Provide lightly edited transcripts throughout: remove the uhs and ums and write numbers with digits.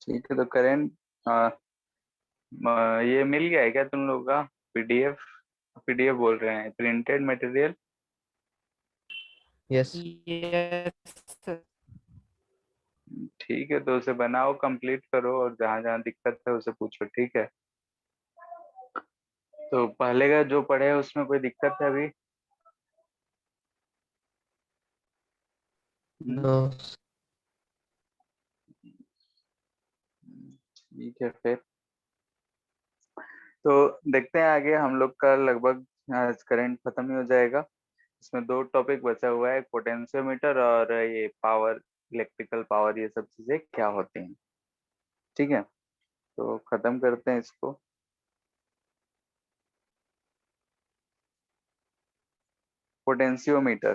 ठीक है, तो करंट ये मिल गया है क्या तुम लोग का? पीडीएफ, पीडीएफ बोल रहे हैं, प्रिंटेड मटेरियल। यस। यस। ठीक है, तो उसे बनाओ, कंप्लीट करो, और जहां जहां दिक्कत है उसे पूछो, ठीक है? तो पहले का जो पढ़े हैं उसमें कोई दिक्कत है अभी? हम्म, नो। ठीक है फिर। तो देखते हैं आगे, हम लोग का लगभग आज करंट खत्म ही हो जाएगा। इसमें दो टॉपिक बचा हुआ है, पोटेंशियोमीटर और ये पावर, इलेक्ट्रिकल पावर, ये सब चीजें क्या होती हैं। ठीक है, तो खत्म करते हैं इसको। पोटेंशियोमीटर,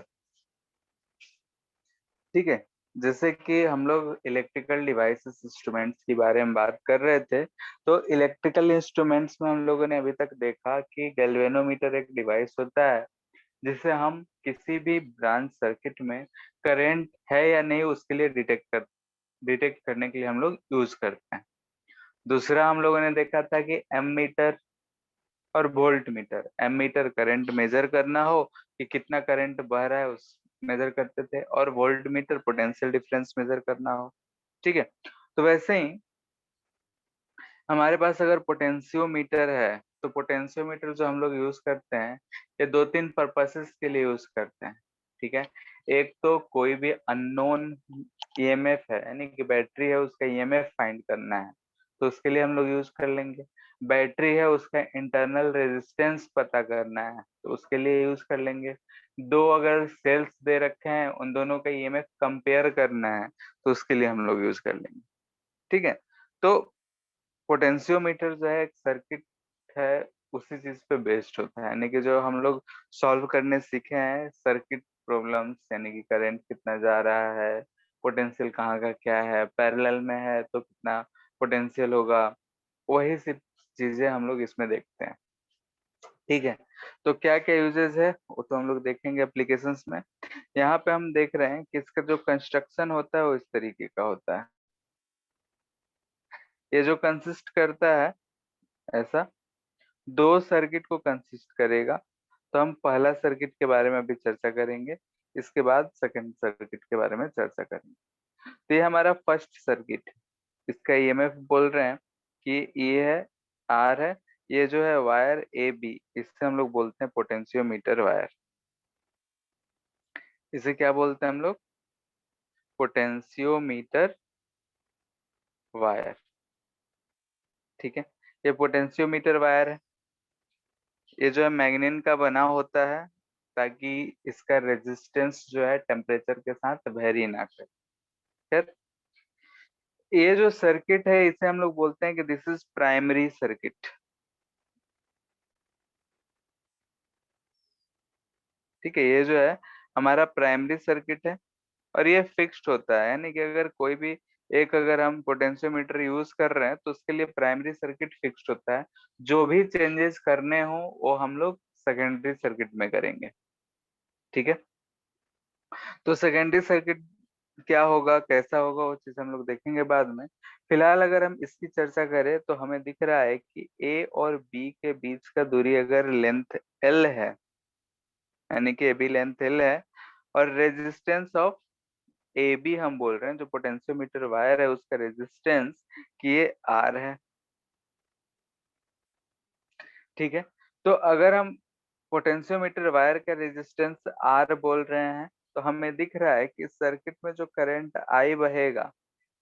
ठीक है। जैसे कि हम लोग इलेक्ट्रिकल डिवाइसेस इंस्ट्रूमेंट्स के बारे में बात कर रहे थे, तो इलेक्ट्रिकल इंस्ट्रूमेंट्स में हम लोगों ने अभी तक देखा कि गैल्वेनोमीटर एक डिवाइस होता है जिसे हम किसी भी ब्रांच सर्किट में करंट है या नहीं उसके लिए डिटेक्ट करने के लिए हम लोग यूज करते हैं। दूसरा हम लोगों ने देखा था कि एमीटर और voltmeter. Ammeter current measure करना हो कि कितना करंट बह रहा है उस मेजर करते थे, और voltmeter potential difference measure करना हो। ठीक है, तो वैसे ही हमारे पास अगर पोटेंशियोमीटर है, तो पोटेंशियोमीटर जो हम लोग यूज करते हैं, ये दो तीन पर्पसेस के लिए यूज करते हैं। ठीक है, एक तो कोई भी अननोन ईएमएफ है, यानी कि बैटरी है, उसका ईएमएफ फाइंड करना है, तो उसके लिए हम लोग यूज कर लेंगे। बैटरी है, उसका इंटरनल रेजिस्टेंस पता करना है, तो उसके लिए यूज कर लेंगे। दो अगर सेल्स दे रखे हैं, उन दोनों का ईएमएफ कंपेयर करना है, तो उसके लिए हम लोग यूज कर लेंगे। ठीक है, तो पोटेंशियोमीटर जो है एक सर्किट है, उसी चीज पे बेस्ड होता है, यानी कि जो हम लोग सॉल्व करने सीखे हैं सर्किट प्रॉब्लम्स, यानी कि करंट कितना जा रहा है, पोटेंशियल कहाँ का क्या है, पैरेलल में है तो कितना पोटेंशियल होगा, वही सिर्फ चीजें हम लोग इसमें देखते हैं। ठीक है, तो क्या क्या यूजेस है वो तो हम लोग देखेंगे एप्लीकेशंस में। यहाँ पे हम देख रहे हैं कि इसका जो कंस्ट्रक्शन होता है वो इस तरीके का होता है। ये जो कंसिस्ट करता है ऐसा, दो सर्किट को कंसिस्ट करेगा। तो हम पहला सर्किट के बारे में अभी चर्चा करेंगे, इसके बाद सेकंड सर्किट के बारे में चर्चा करेंगे। तो ये हमारा फर्स्ट सर्किट है, इसका ईएमएफ बोल रहे हैं कि ये है, आर है, ये जो है वायर ए बी, इससे हम लोग बोलते हैं पोटेंशियोमीटर वायर। इसे क्या बोलते हैं हम लोग? Potentiometer wire. ठीक है, ये पोटेंशियोमीटर वायर है, ये जो है मैग्नीन का बना होता है, ताकि इसका रेजिस्टेंस जो है टेम्परेचर के साथ वेरी ना करे। खैर, ये जो सर्किट है इसे हम लोग बोलते हैं कि दिस इज प्राइमरी सर्किट। ठीक है, ये जो है हमारा प्राइमरी सर्किट है, और ये फिक्स्ड होता है, यानी कि अगर कोई भी एक अगर हम पोटेंशियोमीटर यूज कर रहे हैं तो उसके लिए प्राइमरी सर्किट फिक्स्ड होता है। जो भी चेंजेस करने हो वो हम लोग सेकेंडरी सर्किट में करेंगे। ठीक है, तो सेकेंडरी सर्किट क्या होगा, कैसा होगा, वो चीज हम लोग देखेंगे बाद में। फिलहाल अगर हम इसकी चर्चा करें तो हमें दिख रहा है कि ए और बी के बीच का दूरी अगर लेंथ एल है, यानी कि ए बी लेंथ एल है, और रेजिस्टेंस ऑफ ए बी हम बोल रहे हैं, जो पोटेंशियोमीटर वायर है उसका रेजिस्टेंस कि ये आर है। ठीक है, तो अगर हम पोटेंशियोमीटर वायर का रेजिस्टेंस आर बोल रहे हैं, तो हमें दिख रहा है कि सर्किट में जो करंट आई बहेगा,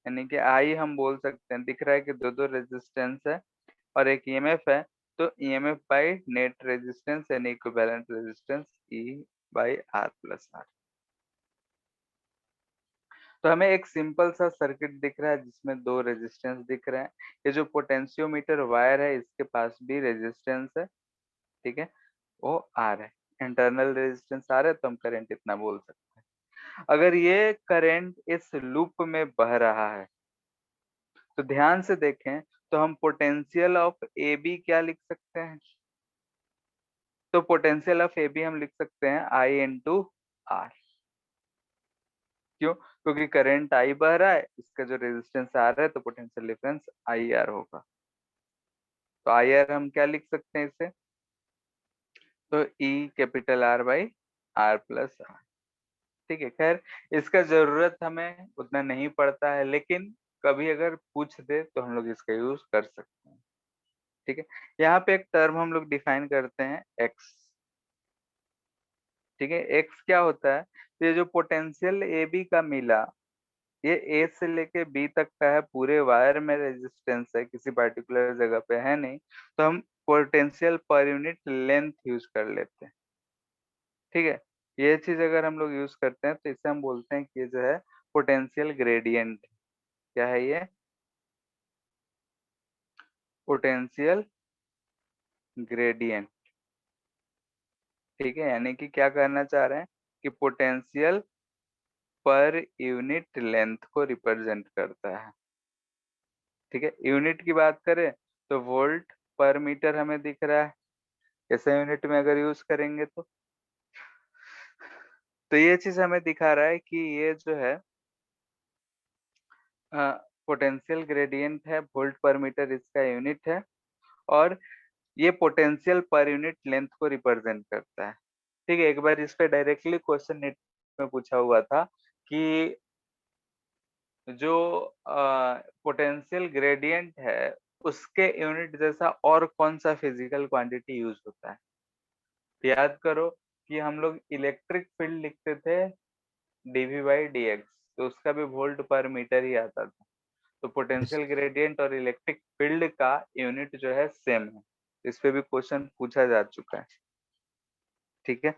यानी कि आई हम बोल सकते हैं, दिख रहा है कि दो दो रेजिस्टेंस है और एक ईएमएफ है, तो ईएमएफ बाई नेट रेजिस्टेंस यानी equivalent resistance E by R plus R. तो हमें एक सिंपल सा सर्किट दिख रहा है जिसमें दो रेजिस्टेंस दिख रहे हैं। ये जो पोटेंशियोमीटर वायर है इसके पास भी रेजिस्टेंस है, ठीक है, वो आर है, इंटरनल रेजिस्टेंस आर है, तो हम करंट इतना बोल सकते हैं। अगर ये करंट इस लूप में बह रहा है, तो ध्यान से देखें, तो हम पोटेंशियल ऑफ ए बी क्या लिख सकते हैं? तो पोटेंशियल ऑफ ए बी हम लिख सकते हैं आई इंटू आर। क्यों? क्योंकि करंट आई बह रहा है, इसका जो रेजिस्टेंस आर है तो पोटेंशियल डिफरेंस आई आर होगा। तो आई आर हम क्या लिख सकते हैं इसे, तो E capital R by R plus R. ठीक है, खैर इसका जरूरत हमें उतना नहीं पड़ता है, लेकिन कभी अगर पूछ दे तो हम लोग इसका यूज कर सकते हैं। ठीक है, यहाँ पे एक टर्म हम लोग डिफाइन करते हैं एक्स। ठीक है, एक्स क्या होता है, तो ये जो पोटेंशियल ए बी का मिला, ये ए से लेके बी तक का है, पूरे वायर में रेजिस्टेंस है, किसी पर्टिकुलर जगह पे है नहीं, तो हम potential per unit length use कर लेते हैं। ठीक है, ये चीज अगर हम लोग यूज करते हैं तो इसे हम बोलते हैं कि ये जो है पोटेंशियल ग्रेडियंट। क्या है ये, पोटेंशियल ग्रेडियंट। ठीक है, यानी कि क्या करना चाह रहे हैं कि पोटेंशियल पर यूनिट लेंथ को रिप्रेजेंट करता है। ठीक है, यूनिट की बात करें तो वोल्ट पर मीटर हमें दिख रहा है, ऐसे यूनिट में अगर यूज करेंगे तो ये चीज हमें दिखा रहा है कि ये जो है पोटेंशियल ग्रेडियंट है, वोल्ट पर मीटर इसका यूनिट है, और ये पोटेंशियल पर यूनिट लेंथ को रिप्रेजेंट करता है। ठीक है, एक बार इस पे डायरेक्टली क्वेश्चन नेट में पूछा हुआ था कि जो पोटेंशियल ग्रेडियंट है उसके यूनिट जैसा और कौन सा फिजिकल क्वांटिटी यूज होता है। याद करो कि हम लोग इलेक्ट्रिक फील्ड लिखते थे डीवी बाई डी एक्स, तो उसका भी वोल्ट पर मीटर ही आता था। तो पोटेंशियल ग्रेडियंट और इलेक्ट्रिक फील्ड का यूनिट जो है सेम है, इस पे भी क्वेश्चन पूछा जा चुका है। ठीक है,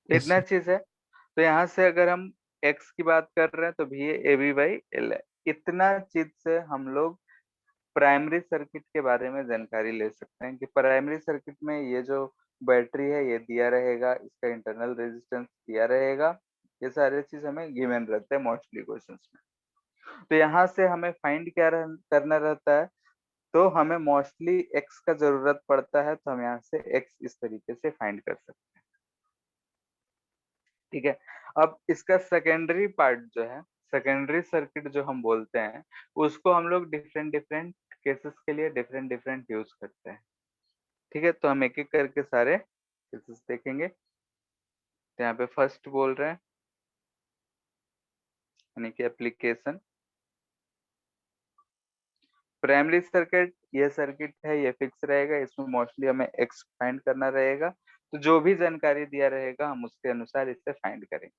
यस इतना सर। चीज है। तो यहाँ से अगर हम x की बात कर रहे हैं तो भी ये ए बी बाई एल है। इतना चीज से हम लोग प्राइमरी सर्किट के बारे में जानकारी ले सकते हैं कि प्राइमरी सर्किट में ये जो बैटरी है ये दिया रहेगा, इसका इंटरनल रेजिस्टेंस दिया रहेगा, ये सारे चीज हमें गिवन रहते हैं मोस्टली क्वेश्चंस में। तो यहाँ से हमें फाइंड क्या करना रहता है, तो हमें मोस्टली एक्स का जरूरत पड़ता है, तो हम यहाँ से एक्स इस तरीके से फाइंड कर सकते हैं। ठीक है, अब इसका सेकेंडरी पार्ट जो है, सेकेंडरी सर्किट जो हम बोलते हैं, उसको हम लोग डिफरेंट डिफरेंट केसेस के लिए डिफरेंट डिफरेंट यूज करते हैं। ठीक है, तो हम एक एक करके सारे केसेस देखेंगे। तो यहाँ पे फर्स्ट बोल रहे हैं यानी कि एप्लीकेशन प्राइमरी सर्किट। ये सर्किट है, ये फिक्स रहेगा, इसमें मोस्टली हमें एक्स फाइंड करना रहेगा, तो जो भी जानकारी दिया रहेगा हम उसके अनुसार इसे फाइंड करेंगे।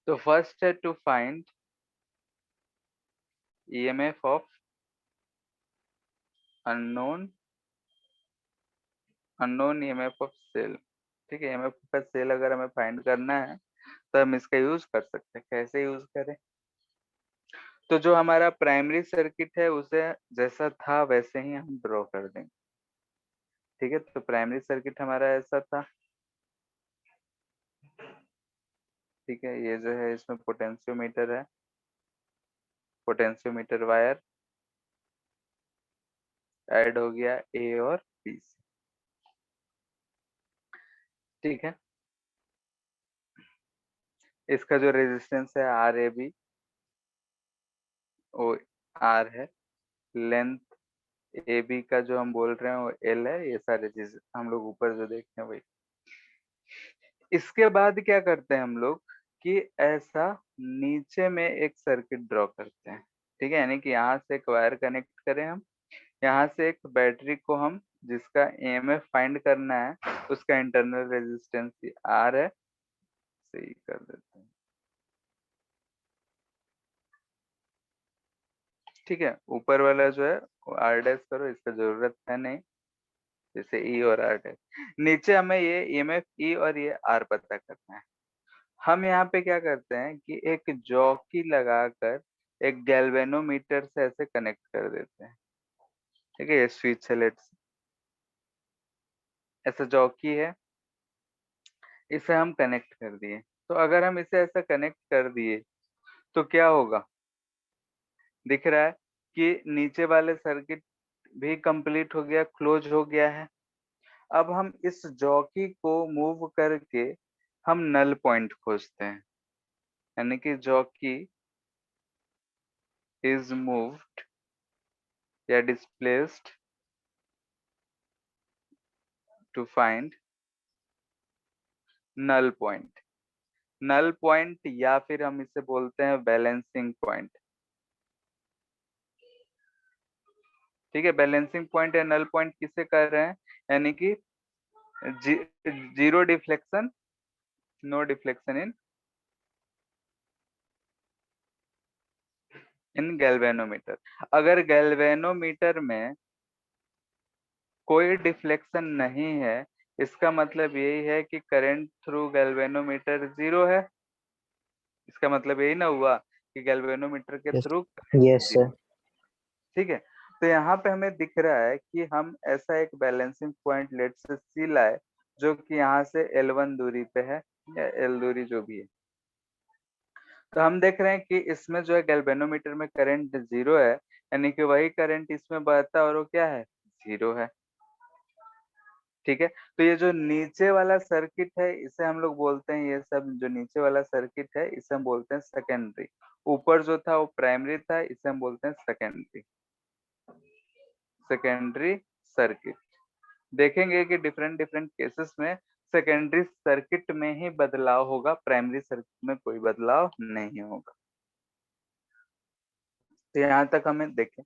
तो फर्स्ट है to find EMF of unknown unknown EMF of cell. ठीक है, ईएमएफ का सेल अगर हमें फाइंड करना है तो हम इसका यूज कर सकते हैं। कैसे यूज करें, तो जो हमारा प्राइमरी सर्किट है उसे जैसा था वैसे ही हम ड्रॉ कर देंगे। ठीक है, तो प्राइमरी सर्किट हमारा ऐसा था। ठीक है, ये जो है इसमें पोटेंशियोमीटर है, पोटेंशियोमीटर वायर ऐड हो गया ए और बी से। ठीक है, इसका जो रेजिस्टेंस है आर ए बी, वो आर है, लेंथ ए बी का जो हम बोल रहे हैं वो एल है, ये सारी चीज हम लोग ऊपर जो देख रहे हैं वही। इसके बाद क्या करते हैं हम लोग कि ऐसा नीचे में एक सर्किट ड्रॉ करते हैं। ठीक है, यानी कि यहाँ से एक वायर कनेक्ट करें हम, यहाँ से एक बैटरी को हम जिसका ईएमएफ फाइंड करना है उसका इंटरनल रेजिस्टेंस आर है, सही कर देते हैं। ठीक है, ऊपर वाला जो है वो आर डैश करो, इसका जरूरत है नहीं, जैसे ई और आर डैश। नीचे हमें ये ईएमएफ ई और ये आर पता करना है। हम यहाँ पे क्या करते हैं कि एक जॉकी लगाकर एक गैल्वेनोमीटर से ऐसे कनेक्ट कर देते हैं। ठीक है, ये स्विच है, लेट्स ऐसा जॉकी है, इसे हम कनेक्ट कर दिए। तो अगर हम इसे ऐसा कनेक्ट कर दिए तो क्या होगा, दिख रहा है कि नीचे वाले सर्किट भी कंप्लीट हो गया, क्लोज हो गया है। अब हम इस जॉकी को मूव करके हम नल पॉइंट खोजते हैं, यानी कि जॉकी इज मूव्ड या displaced to find null point. Null point या फिर हम इसे बोलते हैं बैलेंसिंग पॉइंट। ठीक है, बैलेंसिंग पॉइंट या नल पॉइंट किसे कर रहे हैं, यानी कि zero deflection, no deflection in galvanometer. अगर गैल्वेनोमीटर में कोई डिफ्लेक्शन नहीं है, इसका मतलब यही है कि करंट थ्रू गैल्वेनोमीटर जीरो है। इसका मतलब यही ना हुआ कि गैल्वेनोमीटर के यस थ्रू यस सर। ठीक है। तो यहाँ पे हमें दिख रहा है कि हम ऐसा एक बैलेंसिंग पॉइंट लेट से सी लाए जो कि यहाँ से L1 दूरी पे है या L दूरी जो भी है। तो हम देख रहे हैं कि इसमें जो है गैल्वेनोमीटर में करंट जीरो है, यानी कि वही करंट इसमें बहता है और वो क्या है, जीरो है। ठीक है, तो ये जो नीचे वाला सर्किट है इसे हम लोग बोलते हैं, ये सब जो नीचे वाला सर्किट है इसे हम बोलते हैं सेकेंडरी। ऊपर जो था वो प्राइमरी था, इसे हम बोलते हैं सेकेंडरी, सेकेंडरी सर्किट। देखेंगे कि डिफरेंट डिफरेंट केसेस में सेकेंडरी सर्किट में ही बदलाव होगा, प्राइमरी सर्किट में कोई बदलाव नहीं होगा। तो यहाँ तक हमें देखें।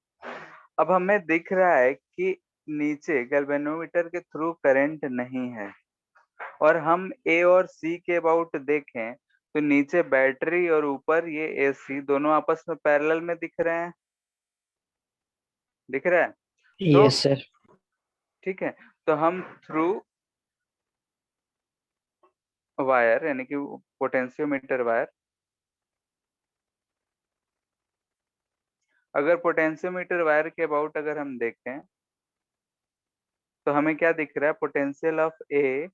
अब हमें दिख रहा है कि नीचे गैल्वेनोमीटर के थ्रू करंट नहीं है, और हम ए और सी के अबाउट देखें तो नीचे बैटरी और ऊपर ये एसी दोनों आपस में पैरेलल में दिख रहे हैं, दिख रहा है। तो यस सर। ठीक है, तो हम थ्रू वायर यानी कि पोटेंशियोमीटर वायर, अगर पोटेंशियोमीटर वायर के अबाउट अगर हम देखें तो हमें क्या दिख रहा है, potential of A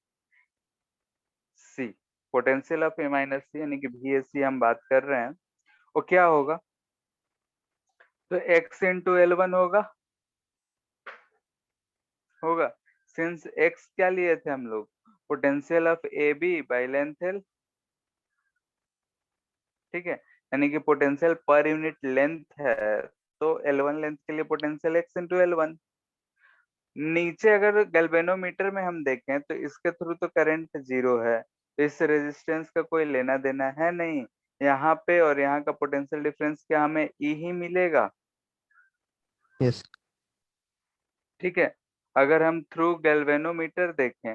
C, potential of A minus C यानी कि वी ए सी हम बात कर रहे हैं, वो क्या होगा, तो x इंटू एल वन होगा। सिंस x क्या लिए थे हम लोग, potential of A B by length L. ठीक है, यानी कि पोटेंशियल पर यूनिट लेंथ है, तो L1 लेंथ के लिए potential x into L one. नीचे अगर गैल्वेनोमीटर में हम देखें तो इसके थ्रू तो करंट जीरो है, तो इस रेजिस्टेंस का कोई लेना देना है नहीं। यहाँ पे और यहाँ का पोटेंशियल डिफरेंस क्या हमें ई ही मिलेगा। यस ठीक है, अगर हम थ्रू गैल्वेनोमीटर देखें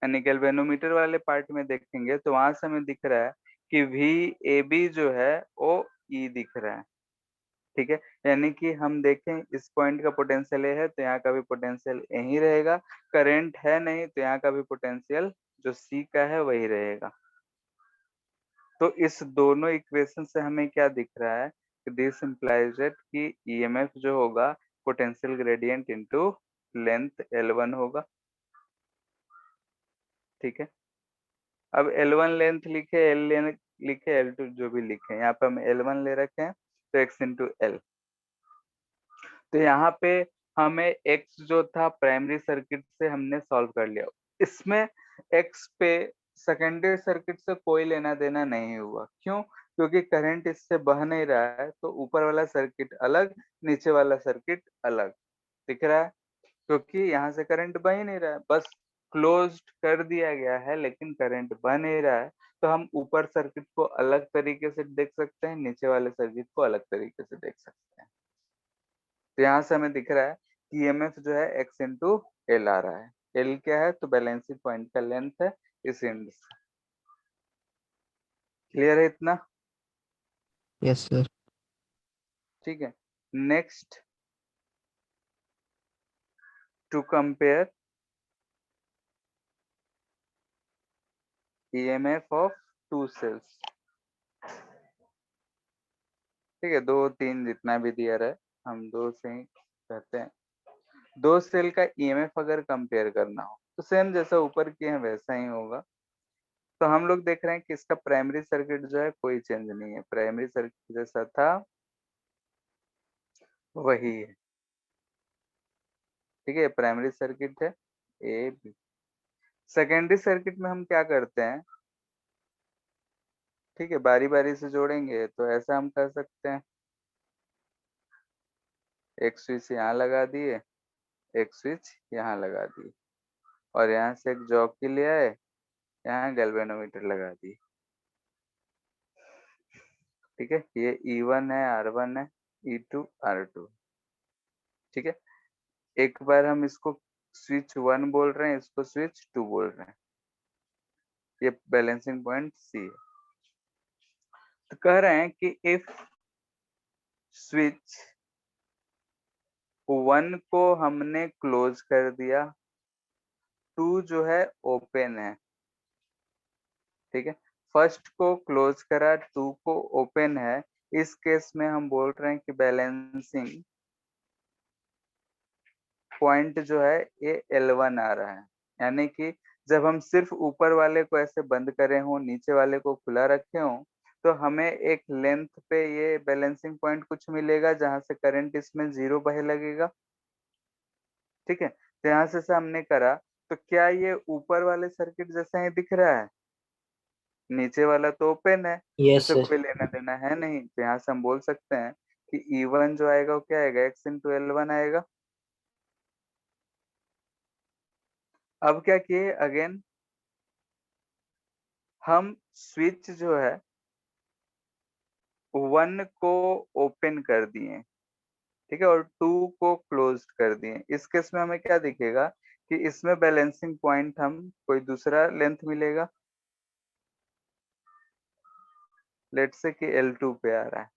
यानी गैल्वेनोमीटर वाले पार्ट में देखेंगे तो वहां से हमें दिख रहा है कि वी ए बी जो है वो ई दिख रहा है। ठीक है, यानी कि हम देखें इस पॉइंट का पोटेंशियल ए है तो यहाँ का भी पोटेंशियल यही रहेगा, करंट है नहीं तो यहाँ का भी पोटेंशियल जो सी का है वही रहेगा। तो इस दोनों इक्वेशन से हमें क्या दिख रहा है कि दिस इम्प्लाइज दैट कि ईएमएफ जो होगा potential gradient into length L1 होगा। ठीक है, अब L1 लेंथ लिखे, L लेंथ लिखे, L2 जो भी लिखे, यहाँ पे हम L1 ले रखे हैं तो x इंटू एल। तो यहाँ पे हमें x जो था प्राइमरी सर्किट से हमने सॉल्व कर लिया, इसमें x पे सेकेंडरी सर्किट से कोई लेना देना नहीं हुआ। क्यों, क्योंकि करंट इससे बह नहीं रहा है, तो ऊपर वाला सर्किट अलग, नीचे वाला सर्किट अलग दिख रहा है, क्योंकि यहाँ से करंट बह ही नहीं रहा है, बस क्लोज्ड कर दिया गया है लेकिन करंट बह नहीं रहा है। तो हम ऊपर सर्किट को अलग तरीके से देख सकते हैं, नीचे वाले सर्किट को अलग तरीके से देख सकते हैं। तो यहाँ से हमें दिख रहा है कि ईएमएफ जो है एक्स इंटू एल आ रहा है। एल क्या है, तो बैलेंसिंग पॉइंट का लेंथ है इस एंड से। क्लियर है इतना। Yes sir. ठीक है, next to compare EMF of two cells. ठीक है, दो तीन जितना भी दिया रहे हम दो से ही कहते हैं। दो सेल का ईएमएफ अगर कंपेयर करना हो तो सेम जैसा ऊपर किए हैं वैसा ही होगा। तो हम लोग देख रहे हैं कि इसका प्राइमरी सर्किट जो है कोई चेंज नहीं है, प्राइमरी सर्किट जैसा था वही है। ठीक है, प्राइमरी सर्किट है ए बी। सेकेंडरी सर्किट में हम क्या करते हैं, ठीक है, बारी बारी से जोड़ेंगे। तो ऐसा हम कर सकते हैं, एक स्विच यहाँ लगा दिए, एक स्विच यहाँ लगा दिए, और यहाँ से एक जॉकी ले आए, यहाँ गैल्वेनोमीटर लगा दिए। ठीक है, ये E1 है, R1 है, E2 R2। ठीक है, एक बार हम इसको स्विच 1 बोल रहे हैं, इसको स्विच 2 बोल रहे हैं। ये बैलेंसिंग पॉइंट सी है। तो कह रहे हैं कि इफ स्विच 1 को हमने क्लोज कर दिया, 2 जो है ओपन है। ठीक है, फर्स्ट को क्लोज करा, 2 को ओपन है। इस केस में हम बोल रहे हैं कि बैलेंसिंग पॉइंट जो है ये L1 आ रहा है। यानी कि जब हम सिर्फ ऊपर वाले को ऐसे बंद करे हों, नीचे वाले को खुला रखे हों, तो हमें एक लेंथ पे ये बैलेंसिंग पॉइंट कुछ मिलेगा जहां से करंट इसमें 0 बहे लगेगा। ठीक है, तो यहाँ से हमने करा, तो क्या ये ऊपर वाले सर्किट जैसा ही दिख रहा है? नीचे वाला तो ओपन है, यस इससे सर। कोई लेना देना है नहीं। तो यहाँ से हम बोल सकते हैं कि E1 जो आएगा वो क्या आएगा, X इंटू L1 आएगा। अब क्या किए, अगेन हम स्विच जो है 1 को ओपन कर दिए, ठीक है, और 2 को क्लोज कर दिए। इस केस में हमें क्या दिखेगा कि इसमें बैलेंसिंग पॉइंट हम कोई दूसरा लेंथ मिलेगा, लेट से कि L2 पे आ रहा है।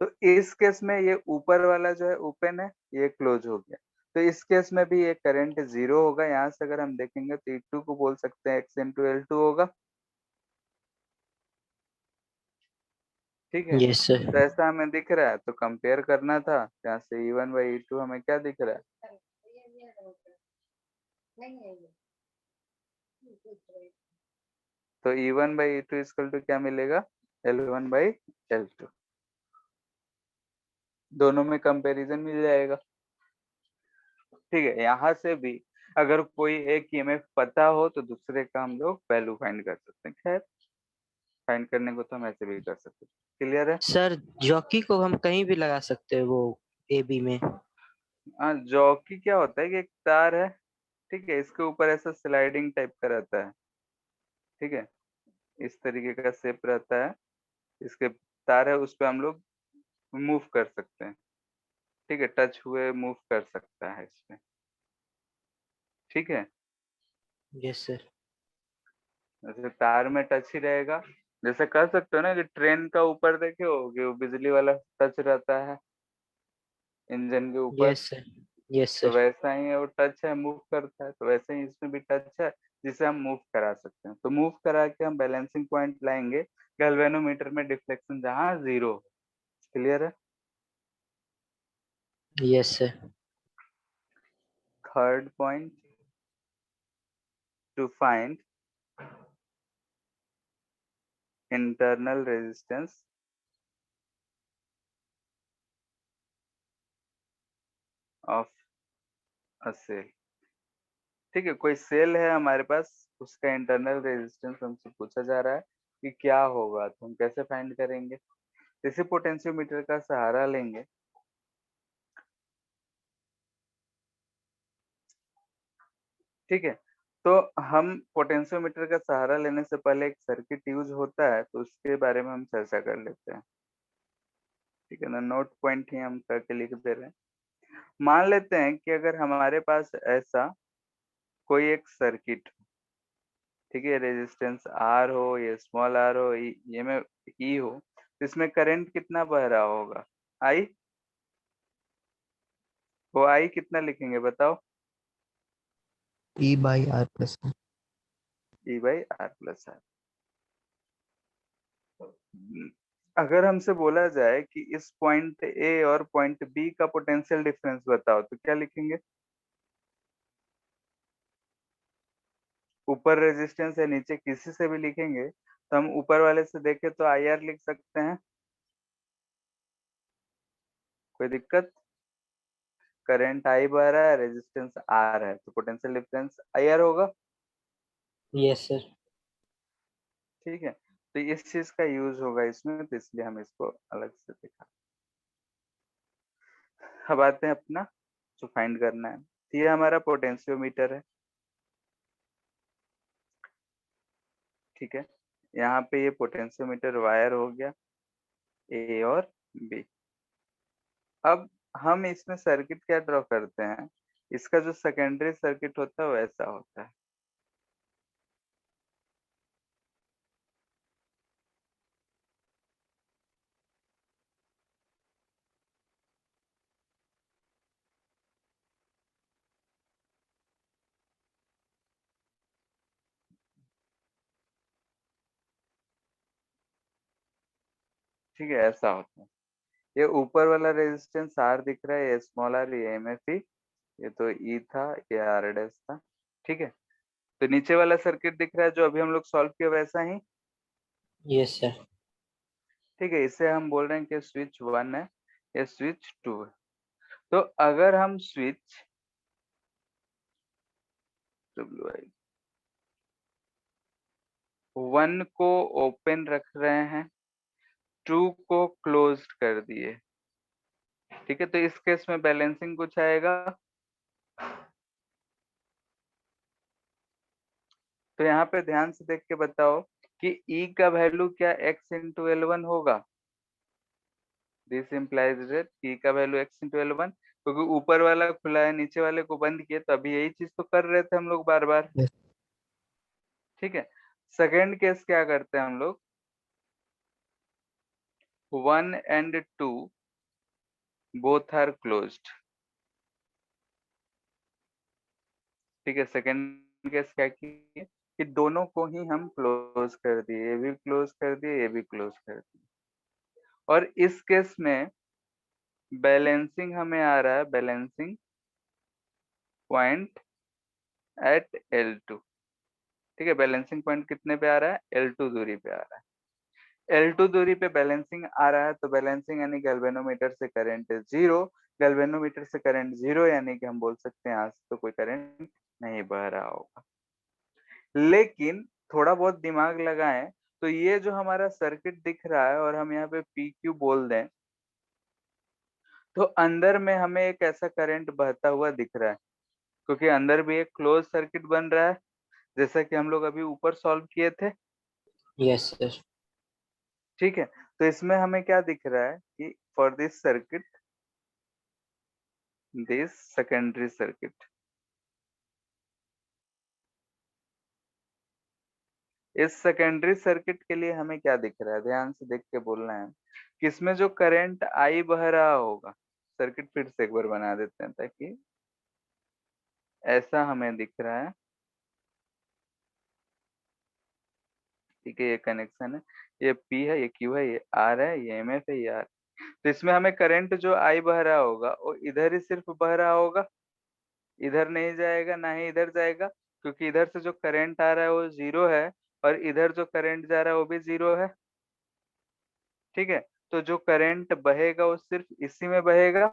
तो इस केस में ये ऊपर वाला जो है ओपन है, ये क्लोज हो गया। तो इस केस में भी ये करंट 0 होगा। यहाँ से अगर हम देखेंगे तो E2 को बोल सकते हैं X इंटू L2 होगा। ठीक है, यस सर। तो ऐसा हमें दिख रहा है, तो कंपेयर करना था। यहाँ से E1 बाई E2 हमें क्या दिख रहा है, तो E1 by E2 equal to क्या मिलेगा, L1 बाई L2। दोनों में कंपैरिजन मिल जाएगा। ठीक है, यहाँ से भी अगर कोई एक EMF पता हो तो दूसरे का हम लोग वैल्यू फाइंड कर सकते हैं। खैर, फाइंड करने को तो हम ऐसे भी कर सकते हैं। क्लियर है? सर जॉकी को हम कहीं भी लगा सकते हैं, वो ए बी में। हाँ, जॉकी क्या होता है कि एक तार है, ठीक है, इसके ऊपर ऐसा स्लाइडिंग टाइप का रहता है। ठीक है, इस तरीके का शेप रहता है, इसके तार है, उस पे हम लोग मूव कर सकते हैं। ठीक है, टच हुए मूव कर सकता है इसमें। ठीक है, यस सर। जैसे तार में टच ही रहेगा। जैसे कर सकते हो ना कि ट्रेन का ऊपर देखे हो कि वो बिजली वाला टच रहता है इंजन के ऊपर, यस सर। यस तो सर। वैसा ही है, वो टच है, मूव करता है। तो वैसे ही इसमें भी टच है, जिसे हम मूव करा सकते हैं। तो मूव करा के हम बैलेंसिंग पॉइंट लाएंगे गैल्वेनोमीटर में, डिफ्लेक्शन जहाँ 0। क्लियर है? Yes sir. Third point, to find internal resistance of a cell. ठीक है, कोई सेल है हमारे पास, उसका इंटरनल रेजिस्टेंस हमसे पूछा जा रहा है कि क्या होगा। तो हम कैसे फाइंड करेंगे, इसी पोटेंशियोमीटर का सहारा लेंगे। ठीक है, तो हम पोटेंशियोमीटर का सहारा लेने से पहले एक सर्किट यूज होता है, तो उसके बारे में हम चर्चा कर लेते हैं। ठीक है ना, नोट पॉइंट ही हम करके लिख दे रहे हैं। मान लेते हैं कि अगर हमारे पास ऐसा कोई एक सर्किट, ठीक है, रेजिस्टेंस R हो, ये स्मॉल r हो, ये में E हो, तो इसमें करंट कितना बह रहा होगा, I। वो I कितना लिखेंगे बताओ, E by R plus. E by R plus R। अगर हमसे बोला जाए कि इस पॉइंट ए और पॉइंट बी का पोटेंशियल डिफरेंस बताओ, तो क्या लिखेंगे? ऊपर रेजिस्टेंस है, नीचे किसी से भी लिखेंगे, तो हम ऊपर वाले से देखें तो IR लिख सकते हैं, कोई दिक्कत? करंट आई बह रहा है, रेजिस्टेंस आर है, तो पोटेंशियल डिफरेंस आई आर होगा। Yes sir. ठीक है, तो इस चीज का यूज होगा इसमें, तो इसलिए हम इसको अलग से दिखा। अब आते हैं अपना जो फाइंड करना है, तो ये हमारा पोटेंशियोमीटर है। ठीक है, यहाँ पे ये पोटेंशियोमीटर वायर हो गया ए और बी। अब हम इसमें सर्किट क्या ड्रॉ करते हैं, इसका जो सेकेंडरी सर्किट होता है वैसा होता है। ठीक है, ऐसा होता है। ये ऊपर वाला रेजिस्टेंस आर दिख रहा है, ये स्मॉल आर, ये एम एफ ई, ये तो ई था, ये आर डैश था। ठीक है, तो नीचे वाला सर्किट दिख रहा है जो अभी हम लोग सॉल्व किया वैसा ही। Yes sir. ठीक है, इसे हम बोल रहे हैं कि स्विच 1 है, ये स्विच 2 है। तो अगर हम स्विच वन को ओपन रख रहे हैं, 2 को क्लोज कर दिए, ठीक है, तो इस केस में बैलेंसिंग कुछ आएगा। तो यहाँ पे ध्यान से देख के बताओ कि E का वैल्यू क्या x इंटू एल वन होगा। दिस इम्प्लाइज दैट E का value x into L one, क्योंकि ऊपर वाला खुला है, नीचे वाले को बंद किए, तो अभी यही चीज तो कर रहे थे हम लोग बार बार। Yes. ठीक है, सेकेंड केस क्या करते हैं हम लोग, 1 एंड 2 बोथ आर क्लोज्ड। ठीक है, सेकेंड केस क्या किए कि दोनों को ही हम क्लोज कर दिए, ये भी क्लोज कर दिए, ये भी क्लोज कर दिए। और इस केस में बैलेंसिंग हमें आ रहा है, बैलेंसिंग पॉइंट एट L2। ठीक है, बैलेंसिंग पॉइंट कितने पे आ रहा है, L2 दूरी पे आ रहा है। L2 दूरी पे बैलेंसिंग आ रहा है, तो बैलेंसिंग यानी गैल्वेनोमीटर से करंट जीरो। गैल्वेनोमीटर से करंट जीरो यानी कि हम बोल सकते हैं यहाँ से तो कोई करंट नहीं बह रहा होगा। लेकिन थोड़ा बहुत दिमाग लगाएं, तो ये जो हमारा सर्किट दिख रहा है और हम यहाँ पे पी क्यू बोल दें, तो अंदर में हमें एक ऐसा करंट बहता हुआ दिख रहा है, क्योंकि अंदर भी एक क्लोज सर्किट बन रहा है, जैसा कि हम लोग अभी ऊपर सॉल्व किए थे। Yes sir. ठीक है, तो इसमें हमें क्या दिख रहा है कि for this circuit, this secondary circuit, इस सेकेंडरी सर्किट के लिए हमें क्या दिख रहा है, ध्यान से देख के बोलना है कि इसमें जो करंट आई बह रहा होगा, सर्किट फिर से एक बार बना देते हैं ताकि ऐसा हमें दिख रहा है। ठीक है, ये कनेक्शन है, ये P है, ये Q है, ये R है, ये MF है, ये R। तो इसमें हमें करंट जो I बह रहा होगा वो इधर ही सिर्फ बह रहा होगा, इधर नहीं जाएगा ना ही इधर जाएगा, क्योंकि इधर से जो करंट आ रहा है वो जीरो है, और इधर जो करंट जा रहा है वो भी जीरो है। ठीक है, तो जो करंट बहेगा वो सिर्फ इसी में बहेगा।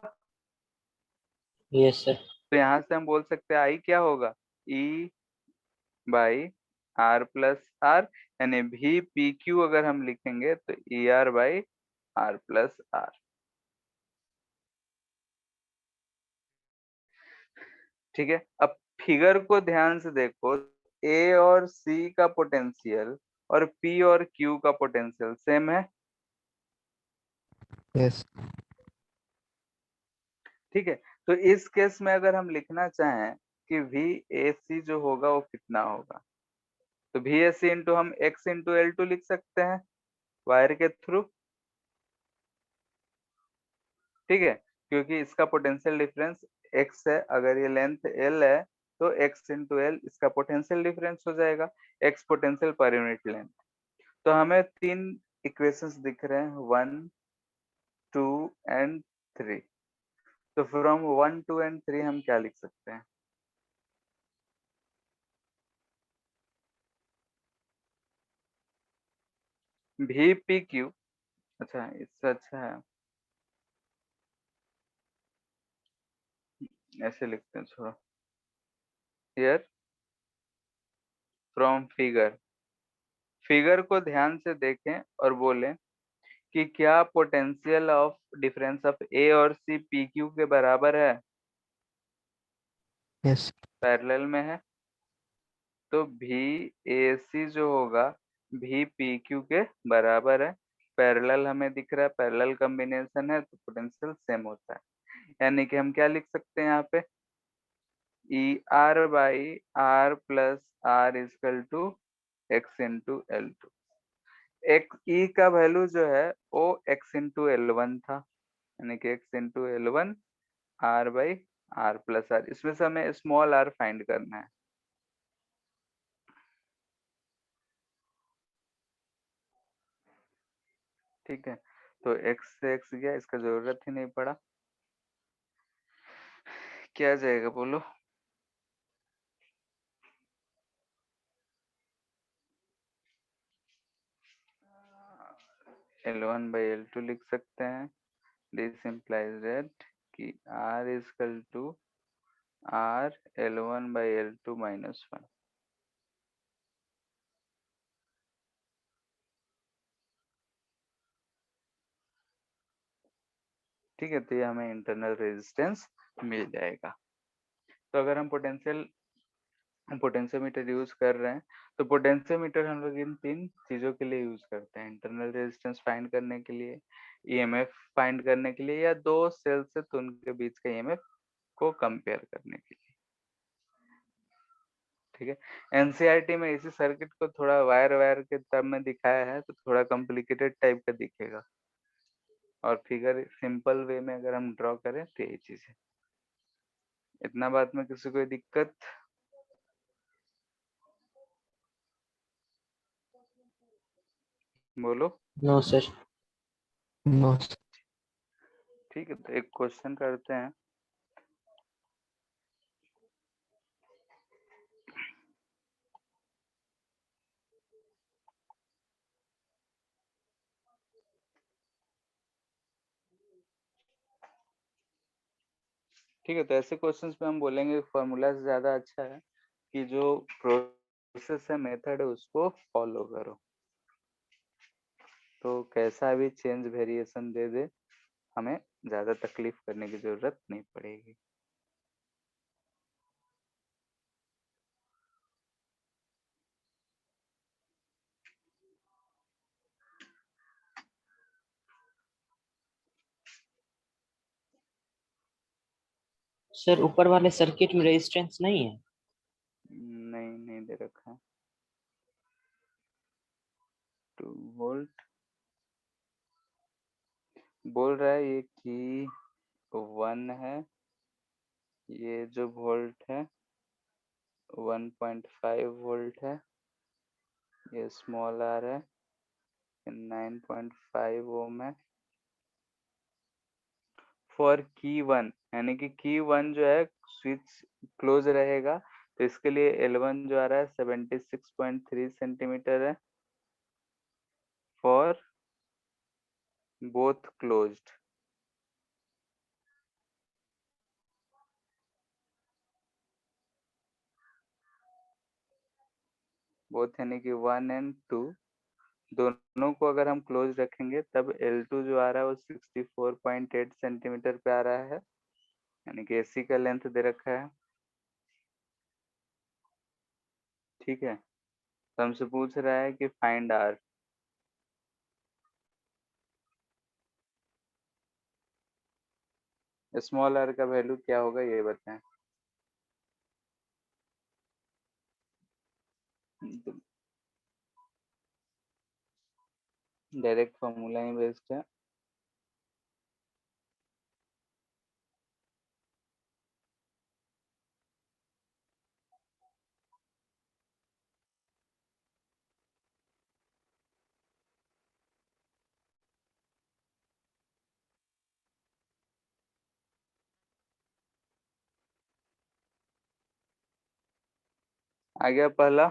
Yes sir. तो यहाँ से हम बोल सकते हैं आई क्या होगा, E by R plus R, यानी भी पी क्यू अगर हम लिखेंगे तो E R by R plus R. ठीक है, अब फिगर को ध्यान से देखो, ए और सी का पोटेंशियल और पी और क्यू का पोटेंशियल सेम है। यस। ठीक है, तो इस केस में अगर हम लिखना चाहें कि वी ए सी जो होगा वो कितना होगा, तो वी ए सी इंटू हम एक्स इंटू एल टू लिख सकते हैं वायर के थ्रू। ठीक है, क्योंकि इसका पोटेंशियल डिफरेंस x है, अगर ये लेंथ l है तो x इंटू एल इसका पोटेंशियल डिफरेंस हो जाएगा, x potential per unit length. तो हमें तीन इक्वेशंस दिख रहे हैं, 1 2 एंड 3। तो फ्रॉम 1 2 एंड 3 हम क्या लिख सकते हैं, भी पी क्यू, अच्छा इससे अच्छा है ऐसे लिखते हैं, छोड़ो। हियर फ्रॉम फिगर, फिगर को ध्यान से देखें और बोलें कि क्या पोटेंशियल ऑफ डिफरेंस ऑफ ए और सी पी क्यू के बराबर है, यस। पैरेलल में है। तो भी ए सी जो होगा भी पी क्यू के बराबर है, पैरेलल हमें दिख रहा है, पैरेलल कॉम्बिनेशन है तो पोटेंशियल सेम होता है। यानी कि हम क्या लिख सकते हैं यहाँ पे, E R by R plus R is equal to X into L two. एक ई का वैल्यू जो है वो एक्स इंटू एल वन था, यानी कि X into L one R by R plus R, इसमें से हमें स्मॉल आर फाइंड करना है। ठीक है, तो एक्स से एक्स गया, इसका जरूरत ही नहीं पड़ा। क्या जाएगा बोलो, L one by L two लिख सकते हैं। दिस implies that कि r is equal to r L1 by L2 minus 1। ठीक है, तो ये हमें इंटरनल रेजिस्टेंस मिल जाएगा। तो अगर हम पोटेंशियोमीटर यूज कर रहे हैं तो पोटेंशियोमीटर हम लोग इन तीन चीजों के लिए यूज करते हैं, इंटरनल रेजिस्टेंस फाइंड करने के लिए, ईएमएफ फाइंड करने के लिए, या दो सेल से तो उनके बीच का ईएमएफ को कंपेयर करने के लिए। ठीक है, एनसीईआरटी में इसी सर्किट को थोड़ा वायर वायर के टर्म में दिखाया है तो थोड़ा कॉम्प्लिकेटेड टाइप का दिखेगा, और फिगर सिंपल वे में अगर हम ड्रॉ करें तो यही चीज है। इतना बात में किसी को दिक्कत, बोलो। No sir. नो। ठीक है, तो एक क्वेश्चन करते हैं। ठीक है, तो ऐसे क्वेश्चंस में हम बोलेंगे फॉर्मूला से ज्यादा अच्छा है कि जो प्रोसेस है, मेथड है, उसको फॉलो करो। तो कैसा भी चेंज वेरिएशन दे दे, हमें ज्यादा तकलीफ करने की जरूरत नहीं पड़ेगी। सर ऊपर वाले सर्किट में रेजिस्टेंस नहीं है। नहीं, नहीं दे रखा है। 2 वोल्ट बोल रहा है ये कि 1 है, ये जो वोल्ट है 1.5 वोल्ट है, ये स्मॉल आर है, 9.5 ओम है। फॉर की वन, यानी कि की वन जो है स्विच क्लोज रहेगा, तो इसके लिए L1 जो आ रहा है 76.3 सेंटीमीटर है, फॉर बोथ क्लोज्ड। बोथ यानी कि 1 और 2, दोनों को अगर हम क्लोज रखेंगे तब L2 जो आ रहा है वो 64.8 सेंटीमीटर पे आ रहा है, यानी कि AC का लेंथ दे रखा है। ठीक है, तो हमसे पूछ रहा है कि फाइंड R। स्मॉल r का वैल्यू क्या होगा ये बताएं। डायरेक्ट फॉर्मूला ही बेस्ट है। आ गया पहला,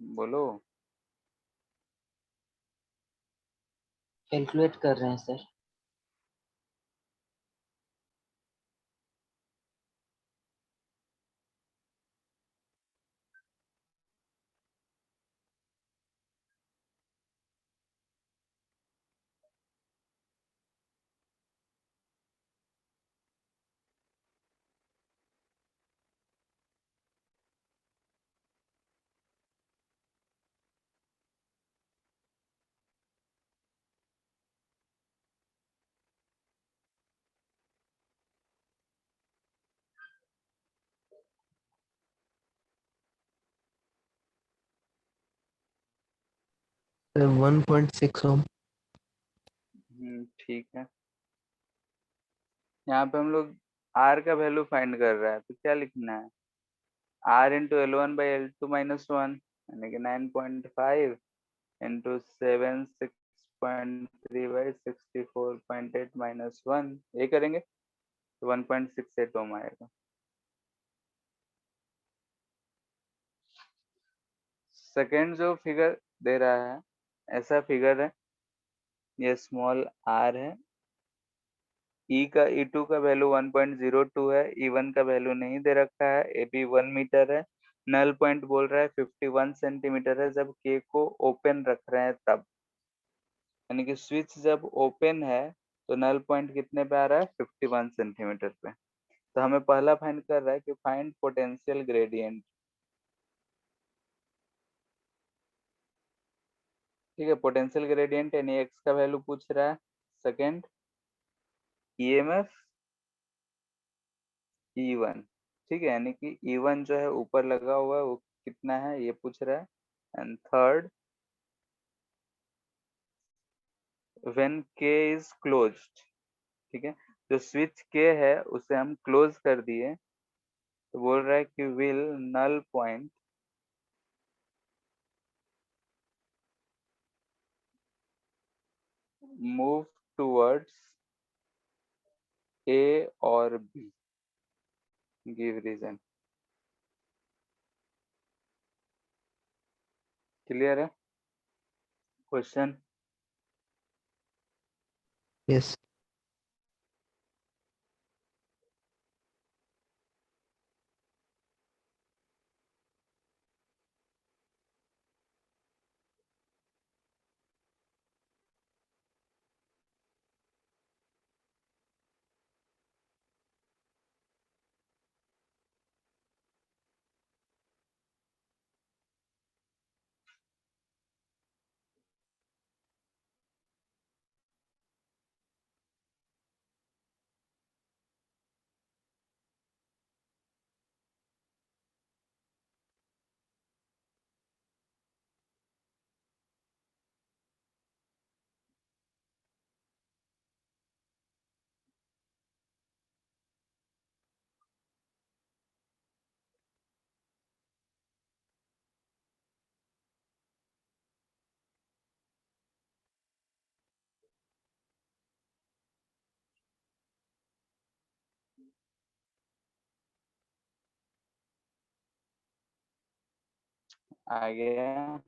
बोलो। कैलकुलेट कर रहे हैं सर। सर 1.6 ओम। ठीक है। यहाँ पे हम लोग आर का वैल्यू फाइंड कर रहा है, तो क्या लिखना है? आर इंटू L1/L2 - 1 यानी कि 9.5 इंटू 763/64.8 - 1, ये करेंगे तो 1.68 ओम आएगा। सेकेंड जो फिगर दे रहा है, ऐसा फिगर है, ये स्मॉल आर है, E2 का वैल्यू 1.02 है, E1 का वैल्यू नहीं दे रखा है, AB 1 मीटर है, नल पॉइंट बोल रहा है 51 सेंटीमीटर है जब K को ओपन रख रहे हैं तब, यानी कि स्विच जब ओपन है तो नल पॉइंट कितने पे आ रहा है? 51 सेंटीमीटर पे। तो हमें पहला फाइंड कर रहा है कि फाइंड पोटेंशियल ग्रेडियंट। ठीक है, पोटेंशियल ग्रेडियंट यानी एक्स का वैल्यू पूछ रहा है। सेकेंड ईएमएफ E1, ठीक है, यानी कि E1 जो है ऊपर लगा हुआ है वो कितना है ये पूछ रहा है। And third when K is closed, ठीक है, जो स्विच K है उसे हम क्लोज कर दिए, तो बोल रहा है कि will null point move towards A और B, गिव रीजन। क्लियर है क्वेश्चन? यस। आ गया।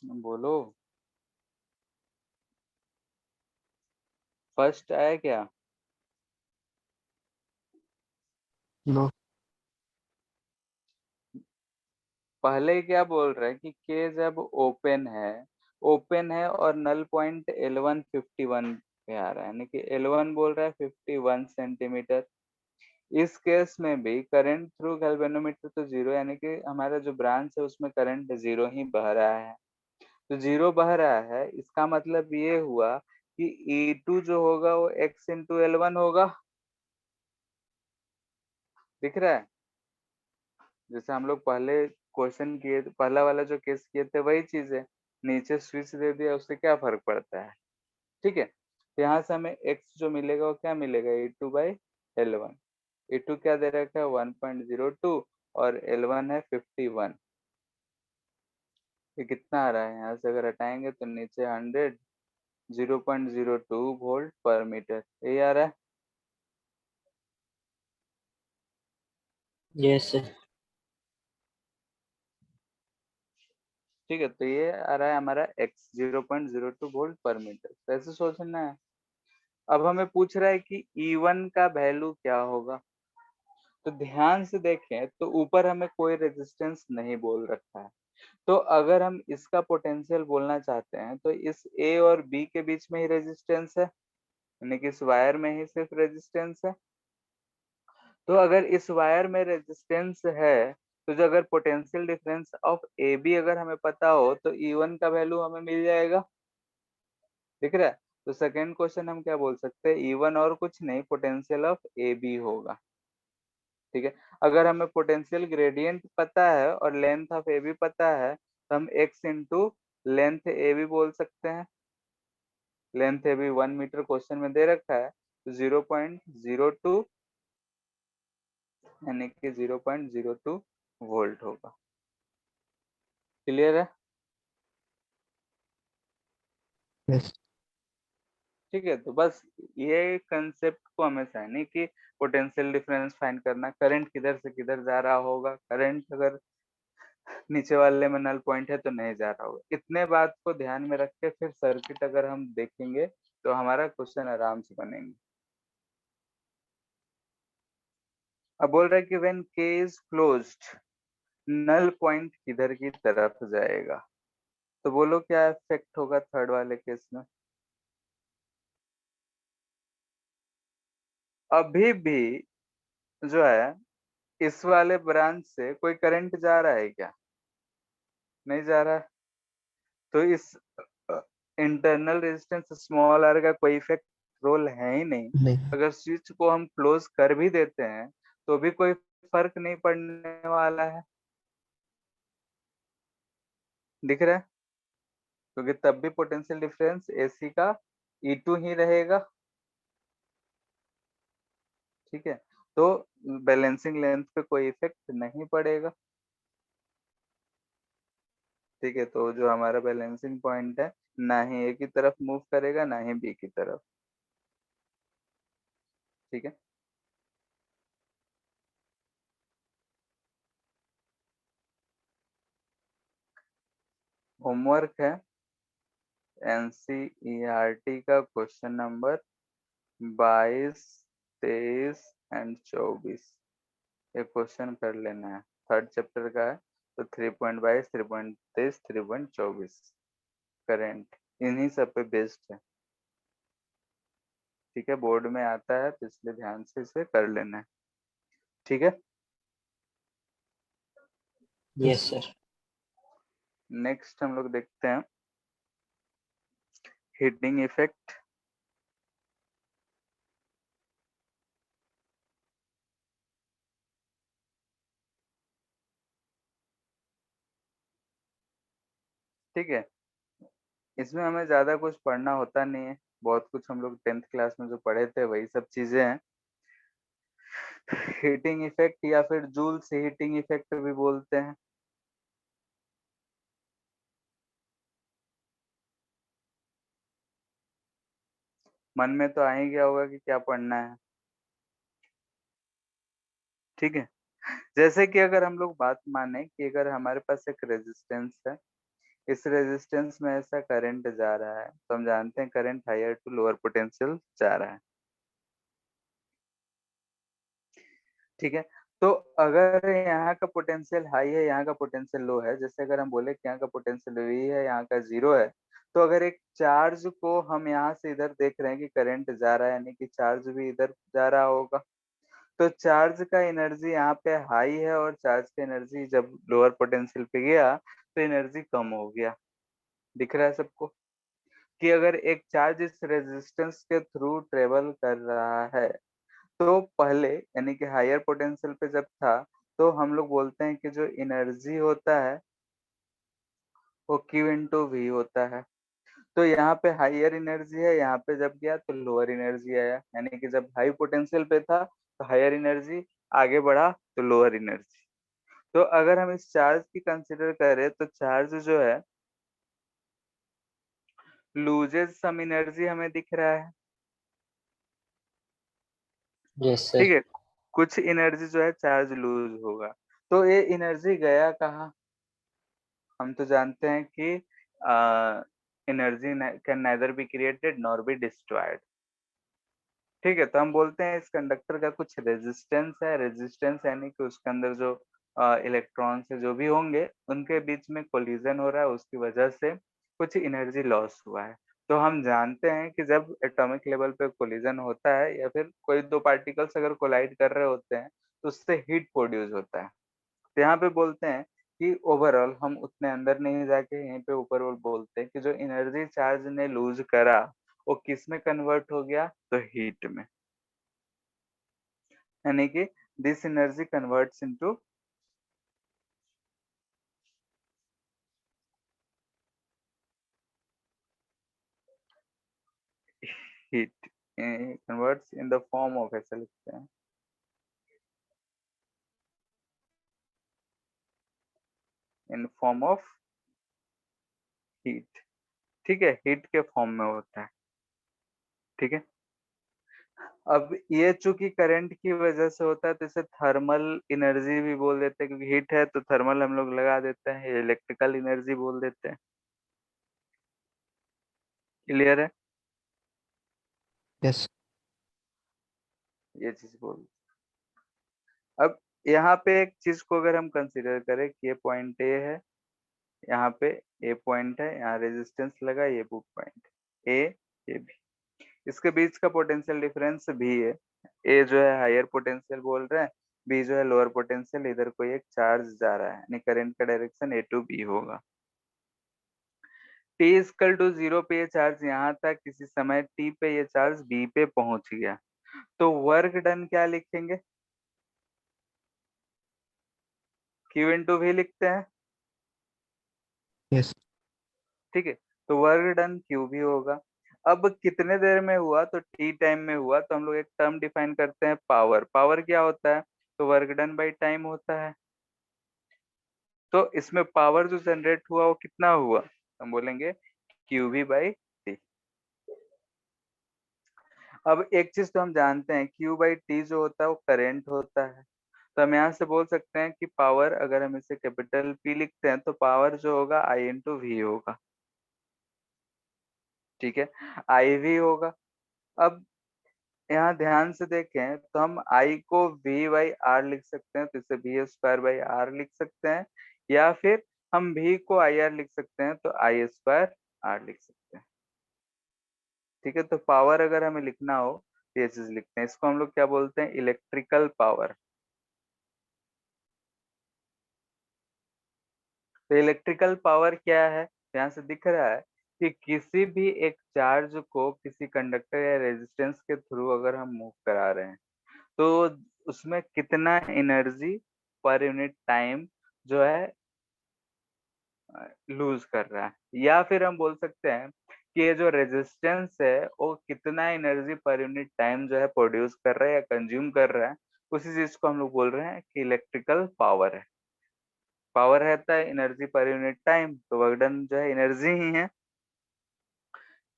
बोलो, फर्स्ट आया क्या? नो। पहले क्या बोल रहा है कि के जब ओपन है और नल पॉइंट L1 51 पे आ रहा है, यानी कि L1 बोल रहा है 51 सेंटीमीटर। इस केस में भी करंट थ्रू गैल्वेनोमीटर तो जीरो, यानी कि हमारा जो ब्रांच है उसमें करंट जीरो ही बह रहा है। तो जीरो बह रहा है, इसका मतलब ये हुआ कि E2 जो होगा वो x इंटू L1 होगा, दिख रहा है? जैसे हम लोग पहले क्वेश्चन किए, पहला वाला जो केस किए थे वही चीज है, नीचे स्विच दे दिया, उससे क्या फर्क पड़ता है? ठीक है, तो यहाँ से हमें x जो मिलेगा वो क्या मिलेगा, E2/L1। E2 क्या दे रखा है, 1.02, और L1 है 51। ये कितना आ रहा है, यहाँ से अगर हटाएंगे तो नीचे 100, 0.02 वोल्ट पर मीटर, यही आ रहा है। Yes sir. ठीक है, तो ये आ रहा है हमारा x 0.02 वोल्ट पर मीटर, तो ऐसे सोचना है। अब हमें पूछ रहा है कि E1 का वैल्यू क्या होगा, तो ध्यान से देखें तो ऊपर हमें कोई रेजिस्टेंस नहीं बोल रखा है, तो अगर हम इसका पोटेंशियल बोलना चाहते हैं तो इस A और B के बीच में ही रेजिस्टेंस है, यानी कि इस वायर में ही सिर्फ रेजिस्टेंस है। तो अगर इस वायर में रेजिस्टेंस है, तो जो अगर potential difference of A B अगर हमें पता हो तो E1 का वैल्यू हमें मिल जाएगा। दिख रहा है? तो सेकेंड क्वेश्चन हम क्या बोल सकते हैं, E1 और कुछ नहीं, पोटेंशियल ऑफ ए बी होगा। ठीक है, अगर हमें पोटेंशियल ग्रेडियंट पता है और लेंथ ऑफ ए बी पता है, तो हम x into length A B बोल सकते हैं। Length A B 1 metre question में दे रखा है, तो 0.02 यानी कि 0.02 वोल्ट होगा। क्लियर है? यस। ठीक है, तो बस ये कंसेप्ट को हमेशा है नहीं कि पोटेंशियल डिफरेंस फाइंड करना, करंट किधर से किधर जा रहा होगा, करंट अगर नीचे वाले में नल पॉइंट है तो नहीं जा रहा होगा, इतने बात को ध्यान में रख के फिर सर्किट अगर हम देखेंगे तो हमारा क्वेश्चन आराम से बनेंगे। अब बोल रहा है कि व्हेन के इज क्लोज्ड नल पॉइंट किधर की तरफ जाएगा, तो बोलो क्या इफेक्ट होगा थर्ड वाले केस में। अभी भी जो है इस वाले ब्रांच से कोई करंट जा रहा है क्या, नहीं जा रहा है, तो इस इंटरनल रेजिस्टेंस स्मॉल आर का कोई इफेक्ट रोल है ही नहीं। नहीं। अगर स्विच को हम क्लोज कर भी देते हैं तो भी कोई फर्क नहीं पड़ने वाला है। दिख रहा है? क्योंकि तब भी पोटेंशियल डिफरेंस एसी का E2 ही रहेगा। ठीक है, तो बैलेंसिंग लेंथ पे कोई इफेक्ट नहीं पड़ेगा। ठीक है, तो जो हमारा बैलेंसिंग पॉइंट है ना ही ए की तरफ मूव करेगा ना ही बी की तरफ। ठीक है, होमवर्क है एनसीईआरटी का क्वेश्चन नंबर 22, 23 एंड 24, ये क्वेश्चन कर लेना है, थर्ड चैप्टर का है। तो 3.22, 3.23, 3.24 करेंट इन्हीं सब पे बेस्ड है। ठीक है, बोर्ड में आता है तो इसलिए ध्यान से इसे कर लेना है। ठीक है, यस सर। नेक्स्ट हम लोग देखते हैं हीटिंग इफेक्ट। ठीक है, इसमें हमें ज्यादा कुछ पढ़ना होता नहीं है, बहुत कुछ हम लोग 10th क्लास में जो पढ़े थे वही सब चीजें हैं। हीटिंग इफेक्ट या फिर जूल्स हीटिंग इफेक्ट भी बोलते हैं। मन में तो आ ही गया होगा कि क्या पढ़ना है। ठीक है, जैसे कि अगर हम लोग बात माने कि अगर हमारे पास एक रेजिस्टेंस है, इस रेजिस्टेंस में ऐसा करंट जा रहा है, तो हम जानते हैं current higher to lower potential जा रहा है। ठीक है, तो अगर यहाँ का पोटेंशियल हाई है, यहाँ का पोटेंशियल लो है, जैसे अगर हम बोले कि यहाँ का पोटेंशियल वी है, यहाँ का 0 है, तो अगर एक चार्ज को हम यहाँ से इधर देख रहे हैं कि करंट जा रहा है, यानी कि चार्ज भी इधर जा रहा होगा, तो चार्ज का एनर्जी यहाँ पे हाई है और चार्ज की एनर्जी जब लोअर पोटेंशियल पे गया तो एनर्जी कम हो गया। दिख रहा है सबको कि अगर एक चार्ज इस रेजिस्टेंस के थ्रू ट्रेवल कर रहा है तो पहले यानी कि हायर पोटेंशियल पे जब था तो हम लोग बोलते हैं कि जो एनर्जी होता है वो Q इंटू वी होता है। तो यहाँ पे हायर एनर्जी है, यहाँ पे जब गया तो लोअर एनर्जी आया, यानी कि जब हाई पोटेंशियल पे था तो हायर एनर्जी, आगे बढ़ा तो लोअर एनर्जी। तो अगर हम इस चार्ज की कंसिडर करें तो चार्ज जो है लूजेज सम एनर्जी हमें दिख रहा है, यस ठीक सर। है। कुछ एनर्जी जो है चार्ज लूज होगा, तो ये एनर्जी गया कहाँ? हम तो जानते हैं कि energy can neither be created nor be destroyed, ठीक है। तो हम बोलते हैं इस कंडक्टर का कुछ रेजिस्टेंस है, रेजिस्टेंस यानी कि उसके अंदर जो इलेक्ट्रॉन्स है जो भी होंगे उनके बीच में कोलिजन हो रहा है, उसकी वजह से कुछ एनर्जी लॉस हुआ है। तो हम जानते हैं कि जब एटॉमिक लेवल पे कोलिजन होता है या फिर कोई दो पार्टिकल्स अगर कोलाइड कर रहे होते हैं तो उससे हीट प्रोड्यूस होता है। तो यहाँ पे बोलते हैं कि ओवरऑल हम उतने अंदर नहीं जाके यहीं पे ओवरऑल बोलते हैं कि जो एनर्जी चार्ज ने लूज करा वो किस में कन्वर्ट हो गया, तो हीट में, यानी कि this energy converts into heat, converts in the form of, ऐसा लिखते हैं, इन फॉर्म ऑफ हीट, ठीक है, हीट के फॉर्म में होता है, ठीक है। अब ये चूंकि करंट की वजह से होता है तो इसे थर्मल एनर्जी भी बोल देते हैं, क्योंकि हीट है तो थर्मल हम लोग लगा देते हैं, इलेक्ट्रिकल एनर्जी बोल देते हैं। क्लियर है? yes, ये चीज बोल। अब यहाँ पे एक चीज को अगर हम कंसीडर करें कि ये पॉइंट ए है, यहाँ पे ए पॉइंट है, यहाँ रेजिस्टेंस लगा, ये बुक पॉइंट ए, ये भी, इसके बीच का पोटेंशियल डिफरेंस भी है। ए जो है हायर पोटेंशियल बोल रहे हैं, बी जो है लोअर पोटेंशियल, इधर कोई एक चार्ज जा रहा है, यानी करंट का डायरेक्शन ए टू बी होगा। टी इक्वल टू 0 पे ये चार्ज यहाँ था, किसी समय टी पे ये चार्ज बी पे पहुंच गया, तो वर्क डन क्या लिखेंगे? क्यू इंटू भी लिखते हैं, yes, ठीक है। तो वर्क डन क्यू भी होगा। अब कितने देर में हुआ, तो टी टाइम में हुआ, तो हम लोग एक टर्म डिफाइन करते हैं पावर। पावर क्या होता है? तो वर्क डन बाई टाइम होता है। तो इसमें पावर जो जनरेट हुआ वो कितना हुआ, हम बोलेंगे क्यू वी बाई टी। अब एक चीज तो हम जानते हैं क्यू बाई टी जो होता है वो करेंट होता है, तो हम यहाँ से बोल सकते हैं कि पावर, अगर हम इसे कैपिटल पी लिखते हैं तो पावर जो होगा आई इंटू वी होगा, ठीक है, आई वी होगा। अब यहाँ ध्यान से देखें तो हम आई को वी बाई आर लिख सकते हैं, तो इसे वी स्क्वायर बाई आर लिख सकते हैं, या फिर हम वी को आई आर लिख सकते हैं तो आई स्क्वायर आर लिख सकते हैं, ठीक है। तो पावर अगर हमें लिखना हो तो ये चीज लिखते हैं, इसको हम लोग क्या बोलते हैं? Electrical power. तो इलेक्ट्रिकल पावर क्या है? यहाँ से दिख रहा है कि किसी भी एक चार्ज को किसी कंडक्टर या रेजिस्टेंस के थ्रू अगर हम मूव करा रहे हैं तो उसमें कितना एनर्जी पर यूनिट टाइम जो है लूज कर रहा है, या फिर हम बोल सकते हैं कि ये जो रेजिस्टेंस है वो कितना एनर्जी पर यूनिट टाइम जो है प्रोड्यूस कर रहा है या कंज्यूम कर रहा है, उसी चीज को हम लोग बोल रहे हैं कि इलेक्ट्रिकल पावर है। पावर रहता है एनर्जी पर यूनिट टाइम, तो वर्क डन जो है एनर्जी ही है।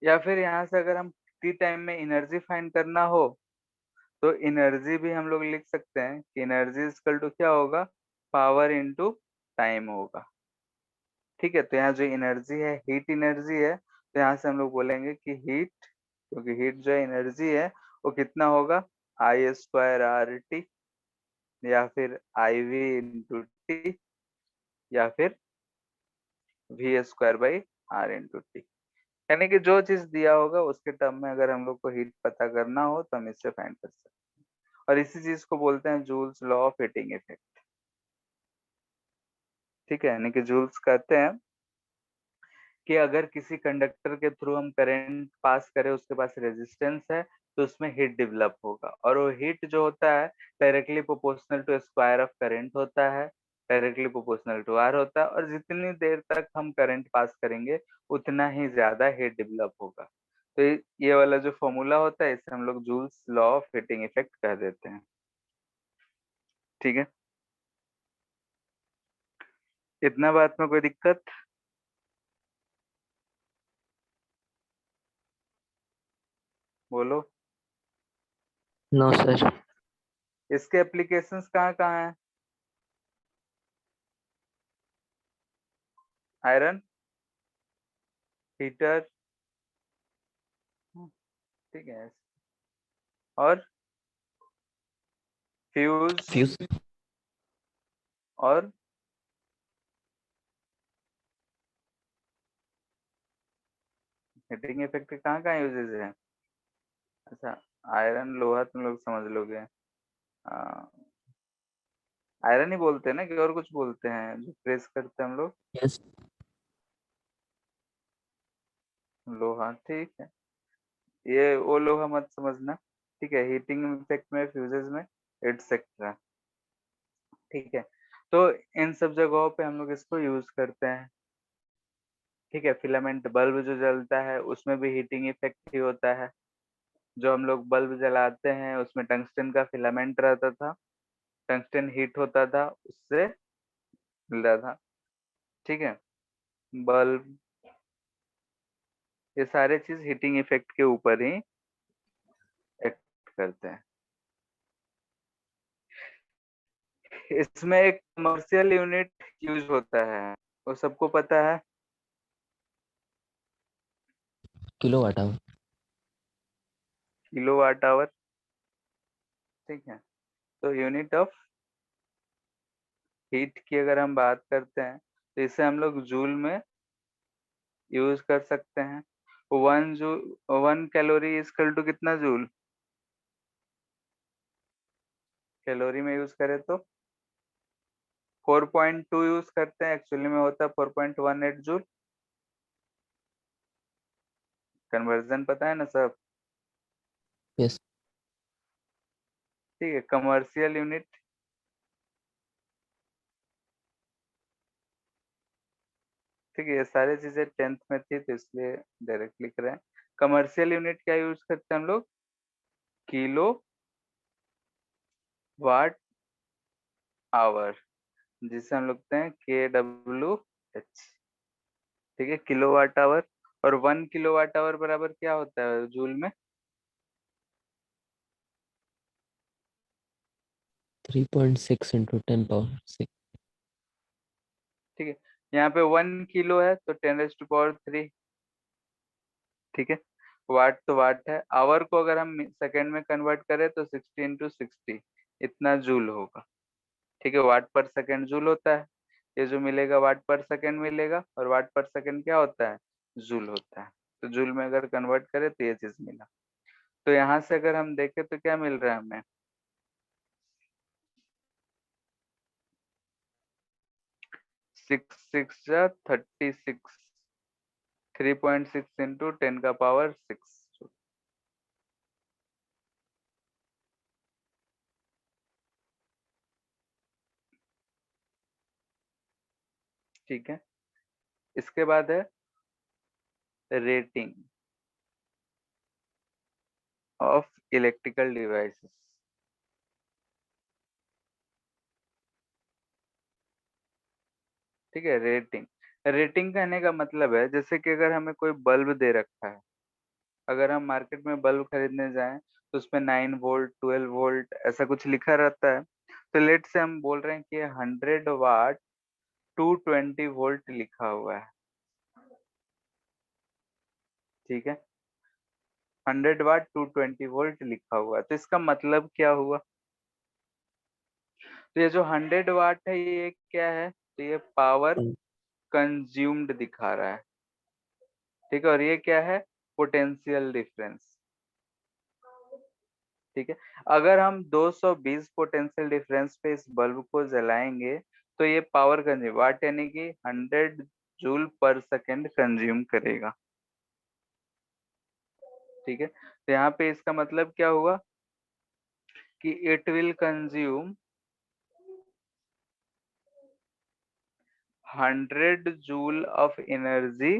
या फिर यहाँ से अगर हम टी टाइम में एनर्जी फाइंड करना हो तो एनर्जी भी हम लोग लिख सकते हैं कि एनर्जी इक्वल टू क्या होगा? पावर इंटू टाइम होगा, ठीक है। तो यहाँ जो एनर्जी है हीट एनर्जी है, तो यहाँ से हम लोग बोलेंगे कि हीट, क्योंकि हीट जो है एनर्जी है, वो कितना होगा? आई स्क्वायर आर टी, या फिर आई वी इंटू टी, या फिर V square by R into T. यानी कि जो चीज दिया होगा उसके टर्म में अगर हम लोग को हीट पता करना हो तो हम इससे फाइंड कर सकते हैं, और इसी चीज को बोलते हैं joules law of heating effect, ठीक है। यानी कि जूल्स कहते हैं कि अगर किसी कंडक्टर के थ्रू हम करंट पास करें, उसके पास रेजिस्टेंस है, तो उसमें हीट डेवलप होगा, और वो हीट जो होता है directly proportional to square of current होता है, डायरेक्टली प्रोपोर्शनल टू आर होता है, और जितनी देर तक हम करंट पास करेंगे उतना ही ज्यादा हीट डेवलप होगा। तो ये वाला जो फॉर्मूला होता है इसे हम लोग joules law of heating effect कह देते हैं। ठीक है, इतना बात में कोई दिक्कत? बोलो। No sir. इसके एप्लीकेशंस कहाँ कहाँ हैं? आयरन हीटर, ठीक है, और फ्यूज, फ्यूज। और हीटिंग इफेक्ट के कहाँ कहाँ यूजेज है? अच्छा, आयरन लोहा तुम लोग समझ लोगे। आयरन ही बोलते हैं ना कि और कुछ बोलते हैं जो प्रेस करते हैं हम लोग? यस। लोहा, ठीक है, ये वो लोहा मत समझना। ठीक है, हीटिंग इफेक्ट में, फ्यूजेज में, एटसेट्रा। ठीक है, तो इन सब जगहों पे हम लोग इसको यूज करते हैं। ठीक है, फिलामेंट बल्ब जो जलता है उसमें भी हीटिंग इफेक्ट ही होता है। जो हम लोग बल्ब जलाते हैं उसमें टंगस्टन का फिलामेंट रहता था, टंगस्टन हीट होता था, उससे मिलता था। ठीक है, बल्ब, ये सारे चीज हीटिंग इफेक्ट के ऊपर ही एक्ट करते हैं। इसमें एक कमर्शियल यूनिट यूज होता है, वो सबको पता है? Kilowatt hour. Kilowatt hour. ठीक है, तो यूनिट ऑफ हीट की अगर हम बात करते हैं तो इसे हम लोग जूल में यूज कर सकते हैं। 1 कैलोरी इजकल टू कितना जूल? कैलोरी में यूज करें तो 4.2 यूज करते हैं, एक्चुअली में होता है 4.18 जूल। कन्वर्जन पता है ना सब? यस। ठीक है, कमर्शियल यूनिट, ठीक है, ये सारी चीजें 10th में थी तो इसलिए डायरेक्ट लिख रहे हैं। कमर्शियल यूनिट क्या यूज करते हैं हम लोग? किलो वाट आवर, जिसे हम लिखते हैं KWH। ठीक है, किलो वाट आवर। और 1 किलो वाट आवर बराबर क्या होता है जूल में? 3.6 इंटू 10 पावर 6। ठीक है, यहाँ पे 1 किलो है तो 10⁻3। ठीक है, वाट तो वाट है, आवर को अगर हम सेकेंड में कन्वर्ट करें तो 60 × 60 इतना जूल होगा। ठीक है, वाट पर सेकेंड जूल होता है, ये जो मिलेगा वाट पर सेकेंड मिलेगा, और वाट पर सेकेंड क्या होता है? जूल होता है। तो जूल में अगर कन्वर्ट करें तो ये चीज मिला। तो यहाँ से अगर हम देखें तो क्या मिल रहा है हमें? 6 6 36, 3.6 इंटू 10⁻6। ठीक है, इसके बाद है रेटिंग ऑफ इलेक्ट्रिकल डिवाइसेस। ठीक है, रेटिंग, रेटिंग कहने का मतलब है जैसे कि अगर हमें कोई बल्ब दे रखा है, अगर हम मार्केट में बल्ब खरीदने जाएं तो उसमें 9 वोल्ट, 12 वोल्ट ऐसा कुछ लिखा रहता है। तो लेट से हम बोल रहे हैं कि 100 वाट 220 वोल्ट लिखा हुआ है। ठीक है, 100 वाट 220 वोल्ट लिखा हुआ है, तो इसका मतलब क्या हुआ? तो ये जो 100 वाट है ये क्या है? तो ये पावर कंज्यूम्ड दिखा रहा है। ठीक है, और ये क्या है? Potential difference. ठीक है, अगर हम 220 पोटेंशियल डिफरेंस पे इस बल्ब को जलाएंगे तो ये पावर कंज्यूम, वाट यानी कि 100 जूल पर सेकेंड कंज्यूम करेगा। ठीक है, तो यहाँ पे इसका मतलब क्या हुआ कि it will consume 100 joule of energy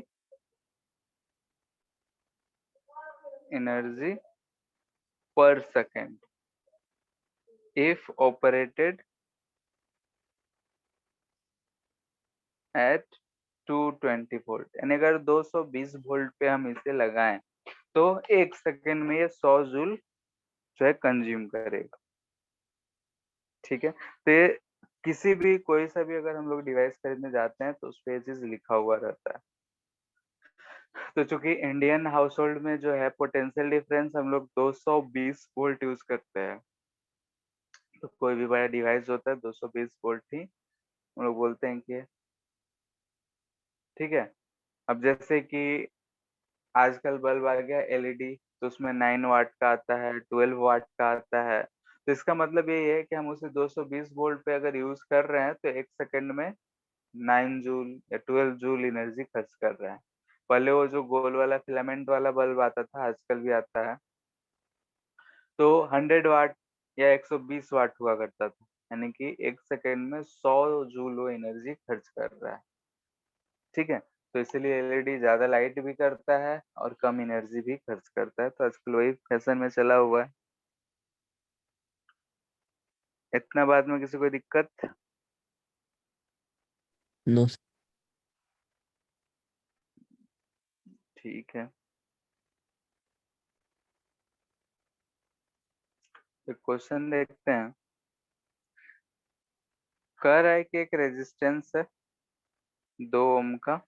per second if operated at 220 volt. यानी अगर 220 वोल्ट पे हम इसे लगाएं तो 1 सेकेंड में ये 100 जूल जो है कंज्यूम करेगा। ठीक है, तो ये किसी भी कोई सा भी अगर हम लोग डिवाइस खरीदने जाते हैं तो उस पे ये चीज लिखा हुआ रहता है। तो चूंकि इंडियन हाउस होल्ड में जो है पोटेंशियल डिफरेंस हम लोग 220 वोल्ट यूज करते हैं, तो कोई भी बड़ा डिवाइस होता है 220 वोल्ट ही हम लोग बोलते हैं कि, ठीक है। अब जैसे कि आजकल बल्ब आ गया एलईडी, तो उसमें 9 वाट का आता है, 12 वाट का आता है। तो इसका मतलब ये है कि हम उसे 220 वोल्ट पे अगर यूज कर रहे हैं तो 1 सेकंड में 9 जूल या 12 जूल एनर्जी खर्च कर रहे हैं। पहले वो जो गोल वाला फिलामेंट वाला बल्ब आता था, आजकल भी आता है, तो 100 वाट या 120 वाट हुआ करता था, यानी कि 1 सेकंड में 100 जूल वो एनर्जी खर्च कर रहा है। ठीक है, तो इसीलिए एलईडी ज्यादा लाइट भी करता है और कम एनर्जी भी खर्च करता है, तो आजकल वही फैशन में चला हुआ है। इतना बाद में किसी को दिक्कत? नो। ठीक है, तो क्वेश्चन देखते हैं। कह रहा है कि एक रेजिस्टेंस है 2 ओम का,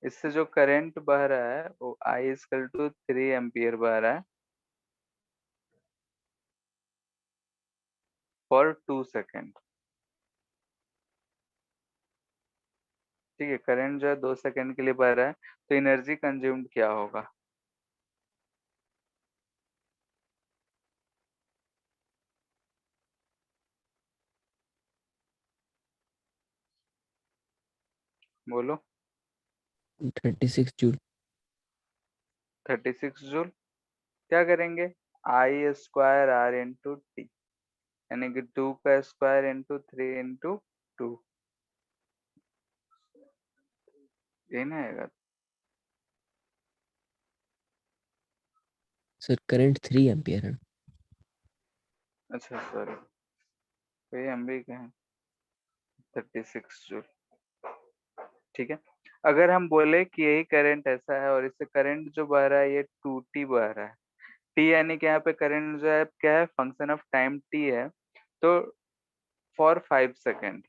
इससे जो करंट बह रहा है वो आई इक्वल टू 3 एम्पियर बह रहा है फॉर 2 सेकेंड। ठीक है, करंट जो है 2 सेकेंड के लिए बह रहा है, तो एनर्जी कंज्यूम्ड क्या होगा? बोलो। 36 जूल। 36 जूल। क्या करेंगे? आई स्क्वायर आर इंटू टी, यानी कि 2 का स्क्वायर इंटू 3 इंटू 2, ये ना आएगा? सर करंट 3 एम्पियर है। अच्छा सॉरी, तो ये हम भी कहें 36 जूल। ठीक है, अगर हम बोले कि यही करंट ऐसा है और इससे करंट जो बह रहा है ये 2t बह रहा है, टी यानी कि यहाँ पे करंट जो है क्या है, फंक्शन ऑफ टाइम टी है, तो फॉर 5 सेकेंड,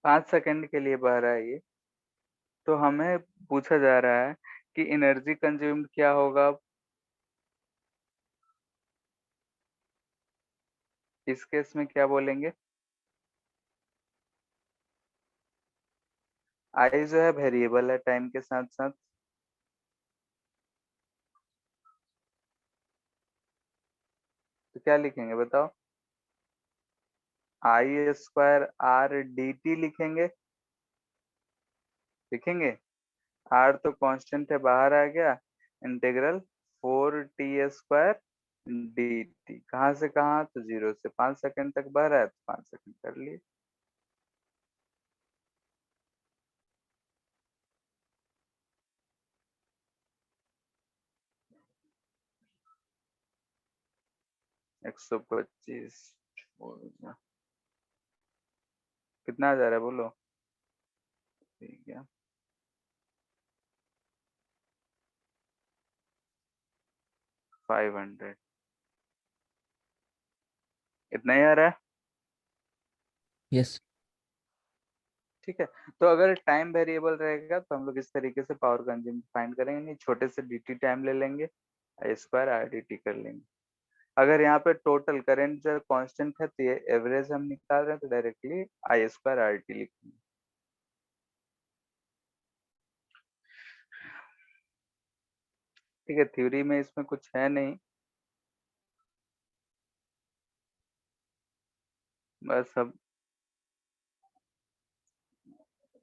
5 सेकेंड के लिए बह रहा है ये, तो हमें पूछा जा रहा है कि एनर्जी कंज्यूम्ड क्या होगा। इस केस में क्या बोलेंगे? आई जो है वेरिएबल है टाइम के साथ साथ, तो क्या लिखेंगे बताओ? आई स्क्वायर आर डी टी लिखेंगे, लिखेंगे। आर तो कांस्टेंट है, बाहर आ गया, इंटीग्रल 4t² डी टी, कहाँ से कहाँ, तो 0 से 5 सेकंड तक बह रहा है, तो 5 सेकंड कर लिए। एक सौ पच्चीस कितना आ जा रहा है बोलो? ठीक है, 500, इतना ही आ रहा है। यस। ठीक है, तो अगर टाइम वेरिएबल रहेगा तो हम लोग इस तरीके से पावर कंज्यूम फाइंड करेंगे, नहीं छोटे से dt टाइम ले लेंगे, आई स्क्वायर आर डी टी कर लेंगे। अगर यहाँ पे टोटल करंट जो कांस्टेंट है तो ये एवरेज हम निकाल रहे हैं, तो directly I square R T लिखेंगे। ठीक है, थ्योरी में इसमें कुछ है नहीं, बस अब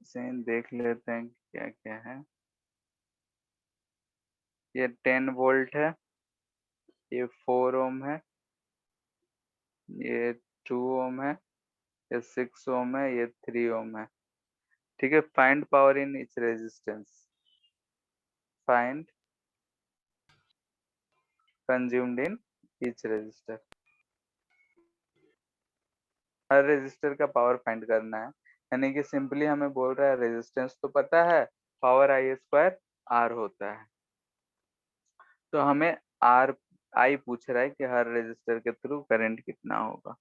इसे देख लेते हैं क्या क्या है। ये 10 वोल्ट है, ये 4 ओम है, ये 2 ओम है, ये 6 ओम है, ये 3 ओम है। ठीक है, find power in each resistance, find consumed in each resistor. हर रेजिस्टर का पावर फाइंड करना है, यानी कि सिंपली हमें बोल रहा है रेजिस्टेंस तो पता है, पावर आई स्क्वायर आर होता है, तो हमें आर आई पूछ रहा है कि हर रेजिस्टर के थ्रू करंट कितना होगा।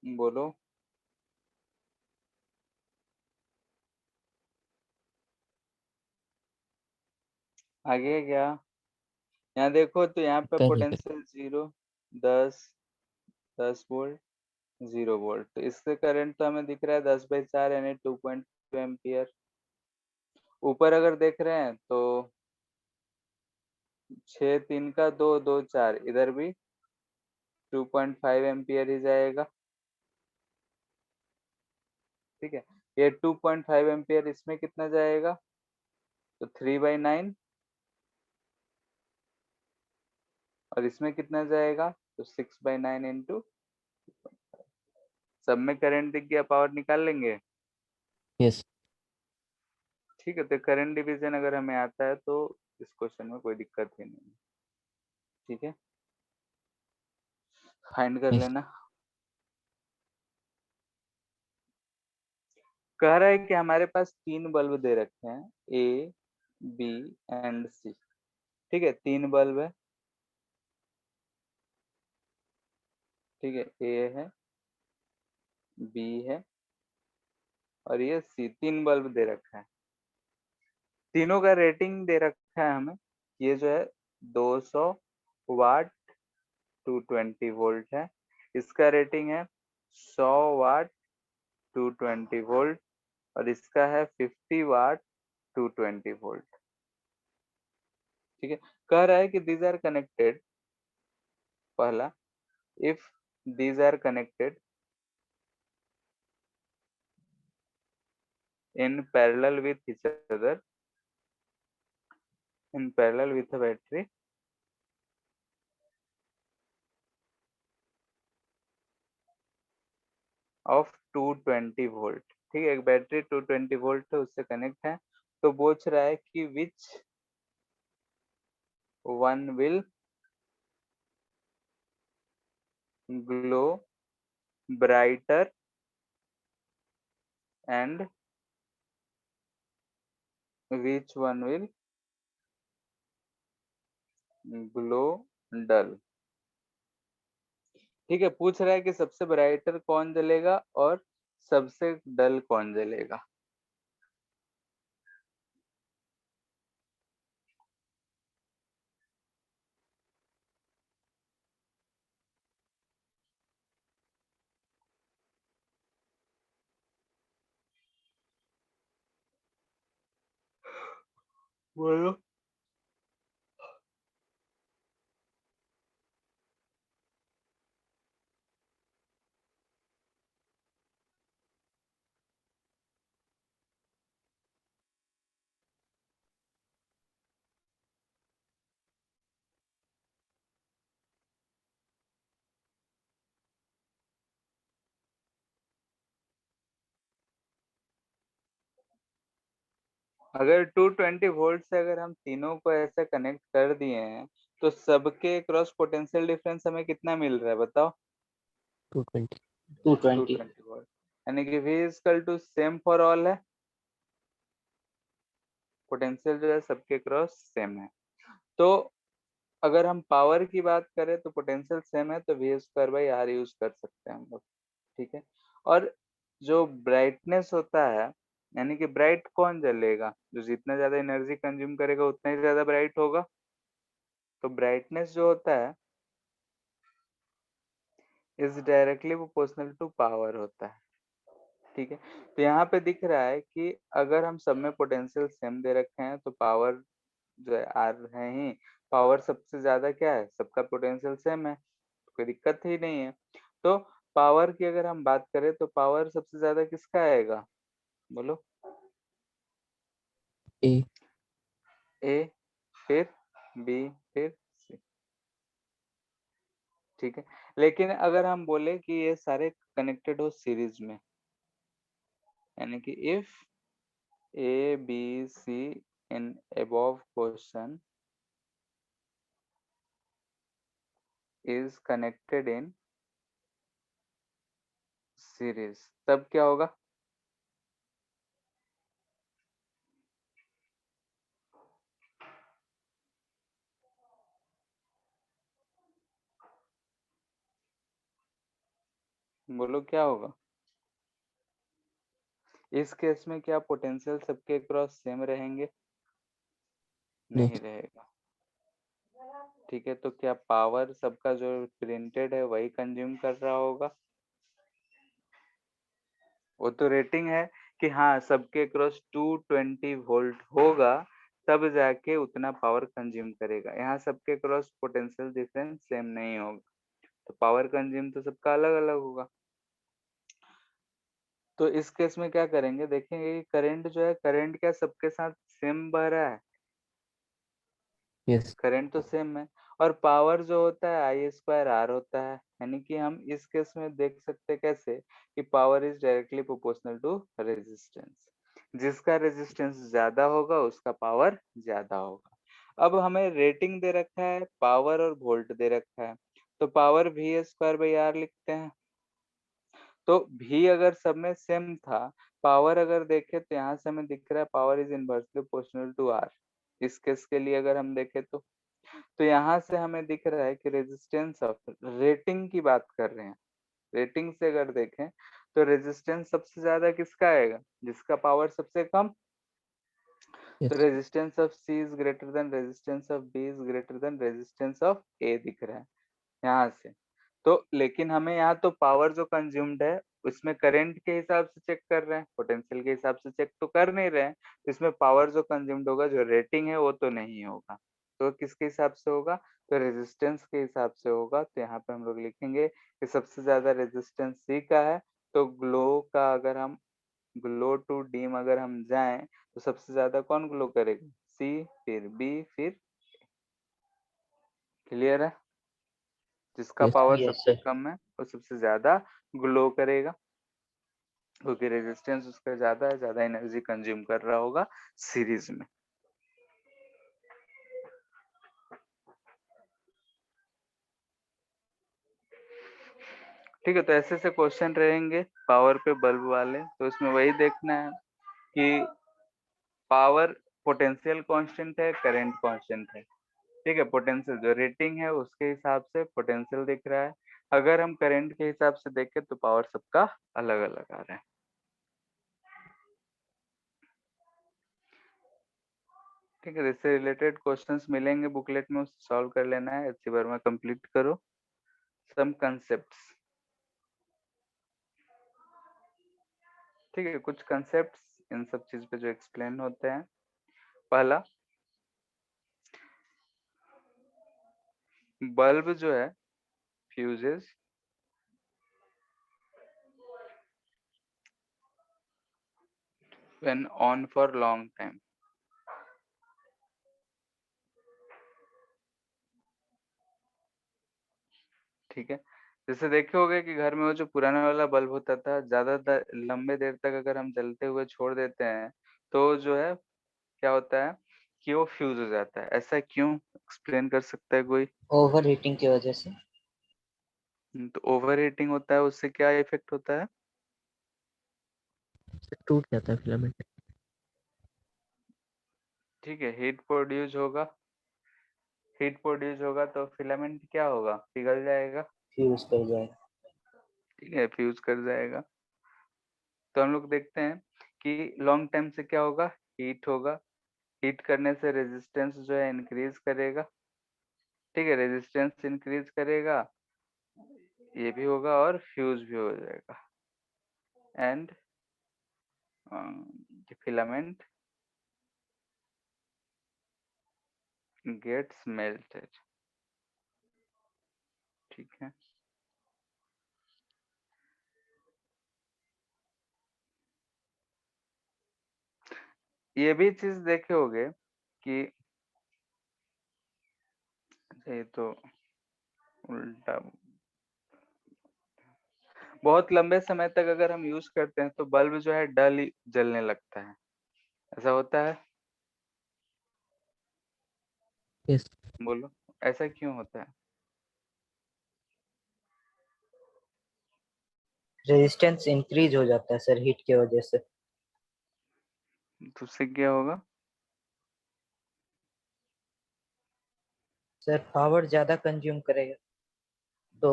बोलो। आगे क्या, यहाँ देखो तो यहाँ पे कर रहे कर पोटेंशियल 0, 10, 10 वोल्ट, 0 वोल्ट, तो इससे करंट तो हमें दिख रहा है 10/4 यानी 2.2 एम्पियर। ऊपर अगर देख रहे हैं तो 6 3 का 2 2 4, इधर भी 2.5 एम्पियर ही जाएगा। ठीक है, ये 2.5 एम्पियर इसमें कितना जाएगा, तो 3/9, और इसमें कितना जाएगा, तो 6/9 इंटू, सब में करंट दिख गया, पावर निकाल लेंगे। यस। ठीक है, तो करंट डिवीजन अगर हमें आता है तो इस क्वेश्चन में कोई दिक्कत ही नहीं है। ठीक है, फाइंड कर यस। लेना। कह रहा है कि हमारे पास 3 बल्ब दे रखे हैं, ए बी एंड सी। ठीक है, 3 बल्ब है। ठीक है, ए है, बी है, और ये सी, 3 बल्ब दे रखा है। तीनों का रेटिंग दे रखा है हमें, ये जो है 200 वाट 220 वोल्ट है, इसका रेटिंग है 100 वाट 220 वोल्ट, और इसका है 50 वाट 220 वोल्ट। ठीक है, कह रहा है कि दीज आर कनेक्टेड, पहला, if these are connected in parallel with each other, in parallel with a battery of 220 volt. ठीक है, एक बैटरी 220 वोल्ट है, उससे कनेक्ट है, तो पूछ रहा है कि which one will glow brighter and which one will glow dull. ठीक है, पूछ रहा है कि सबसे ब्राइटर कौन जलेगा और सबसे डल कौन जलेगा। बोलो। अगर 220 वोल्ट से अगर हम तीनों को ऐसे कनेक्ट कर दिए हैं तो सबके क्रॉस पोटेंशियल डिफरेंस हमें कितना मिल रहा है बताओ? 220. 220। 220 वोल्ट, यानी कि V equal to same for all है, पोटेंशियल जो है सबके क्रॉस सेम है। तो अगर हम पावर की बात करें तो पोटेंशियल सेम है तो V square by R use कर सकते हैं हम लोग, ठीक है। और जो ब्राइटनेस होता है, यानी कि ब्राइट कौन जलेगा? जो जितना ज्यादा एनर्जी कंज्यूम करेगा उतना ही ज्यादा ब्राइट होगा। तो ब्राइटनेस जो होता है is directly proportional to power होता है, ठीक है। तो यहाँ पे दिख रहा है कि अगर हम सब में पोटेंशियल सेम दे रखे हैं तो पावर जो है आर है ही, पावर सबसे ज्यादा क्या है, सबका पोटेंशियल सेम है, तो कोई दिक्कत ही नहीं है। तो पावर की अगर हम बात करें तो पावर सबसे ज्यादा किसका आएगा बोलो? A. ए, फिर बी, फिर सी, ठीक है। लेकिन अगर हम बोले कि ये सारे कनेक्टेड हो सीरीज में, यानी कि if A B C in above question is connected in series, तब क्या होगा? बोलो क्या होगा? इस केस में क्या पोटेंशियल सबके क्रॉस सेम रहेंगे? नहीं नहीं. रहेगा, ठीक है। तो क्या पावर सबका जो प्रिंटेड है वही कंज्यूम कर रहा होगा? वो तो रेटिंग है कि हाँ सबके क्रॉस 220 वोल्ट होगा तब जाके उतना पावर कंज्यूम करेगा। यहाँ सबके क्रॉस पोटेंशियल डिफरेंस सेम नहीं होगा तो पावर कंज्यूम तो सबका अलग अलग होगा। तो इस केस में क्या करेंगे, देखेंगे कि करंट जो है, करंट क्या सबके साथ सेम बह रहा है? Yes. करंट तो सेम है। और पावर जो होता है आई स्क्वायर आर होता है, यानी कि हम इस केस में देख सकते हैं कैसे कि power is directly proportional to resistance, जिसका रेजिस्टेंस ज्यादा होगा उसका पावर ज्यादा होगा। अब हमें रेटिंग दे रखा है, पावर और वोल्ट दे रखा है, तो power V square by R लिखते हैं। तो भी अगर सब में सेम था, पावर अगर देखें तो यहाँ से हमें दिख रहा है power is inversely proportional to R. इस केस के लिए अगर हम देखें तो यहाँ से हमें दिख रहा है कि रेजिस्टेंस ऑफ, रेटिंग की बात कर रहे हैं, रेटिंग से अगर देखें तो रेजिस्टेंस सबसे ज्यादा किसका आएगा? जिसका पावर सबसे कम। तो Yes. Resistance of C is greater than resistance of B is greater than resistance of A दिख रहा है यहाँ से। तो लेकिन हमें यहाँ तो पावर जो कंज्यूम्ड है उसमें करंट के हिसाब से चेक कर रहे हैं, पोटेंशियल के हिसाब से चेक तो कर नहीं रहे हैं। तो इसमें पावर जो कंज्यूम्ड होगा, जो रेटिंग है वो तो नहीं होगा, तो किसके हिसाब से होगा? तो रेजिस्टेंस के हिसाब से होगा। तो यहाँ पे हम लोग लिखेंगे कि सबसे ज्यादा रेजिस्टेंस सी का है। तो ग्लो का अगर हम ग्लो टू डीम अगर हम जाएं तो सबसे ज्यादा कौन ग्लो करेगा? सी, फिर बी, फिर। क्लियर है? जिसका Yes. पावर यस सबसे सर। कम है वो सबसे ज्यादा ग्लो करेगा, क्योंकि रेजिस्टेंस उसका ज्यादा है, ज्यादा एनर्जी कंज्यूम कर रहा होगा सीरीज में। ठीक है, तो ऐसे से क्वेश्चन रहेंगे पावर पे बल्ब वाले। तो इसमें वही देखना है कि पावर पोटेंशियल कांस्टेंट है, करंट कांस्टेंट है, ठीक है। पोटेंशियल जो रेटिंग है उसके हिसाब से पोटेंशियल दिख रहा है, अगर हम करंट के हिसाब से देखें तो पावर सबका अलग अलग आ रहा है। ठीक है, इससे रिलेटेड क्वेश्चंस मिलेंगे बुकलेट में, उसे सॉल्व कर लेना है, अच्छी बार में कंप्लीट करो सम कंसेप्ट्स। ठीक है, कुछ कंसेप्ट्स इन सब चीज पे जो एक्सप्लेन होते हैं। पहला, बल्ब जो है fuses when on for long time. ठीक है, जैसे देखे होगे कि घर में वो जो पुराना वाला बल्ब होता था, ज्यादा लंबे देर तक अगर हम जलते हुए छोड़ देते हैं तो जो है क्या होता है कि वो फ्यूज हो जाता है। ऐसा क्यों, एक्सप्लेन कर सकता है कोई? ओवर हीटिंग की वजह से। तो ओवर हीटिंग होता है, उससे क्या इफेक्ट होता है? टूट जाता है फिलामेंट। ठीक है, हीट प्रोड्यूस होगा, हीट प्रोड्यूस होगा तो फिलामेंट क्या होगा, पिघल जाएगा। फ्यूज कर जाएगा। ठीक है, फ्यूज कर जाएगा। तो हम लोग देखते हैं कि लॉन्ग टाइम से क्या होगा, हीट होगा, हीट करने से रेजिस्टेंस जो है इंक्रीज करेगा। ठीक है, रेजिस्टेंस इंक्रीज करेगा, ये भी होगा और फ्यूज भी हो जाएगा, एंड फिलामेंट गेट्स मेल्टेड। ठीक है, ये भी चीज देखे होगे कि ये तो उल्टा, बहुत लंबे समय तक अगर हम यूज करते हैं तो बल्ब जो है डल ही जलने लगता है, ऐसा होता है? यस। बोलो, ऐसा क्यों होता है? रेजिस्टेंस इंक्रीज हो जाता है सर हीट की वजह से। तो उससे क्या होगा? सर पावर ज्यादा कंज्यूम करेगा तो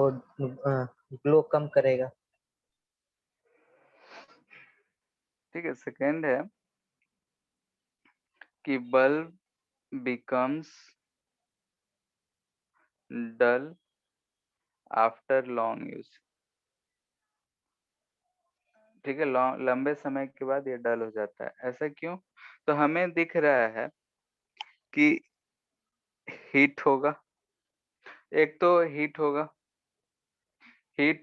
ग्लो कम करेगा। ठीक है, सेकेंड है कि बल्ब बिकम्स डल आफ्टर लॉन्ग यूज। ठीक है, लंबे समय के बाद ये डल हो जाता है, ऐसा क्यों? तो हमें दिख रहा है कि हीट होगा, एक तो हीट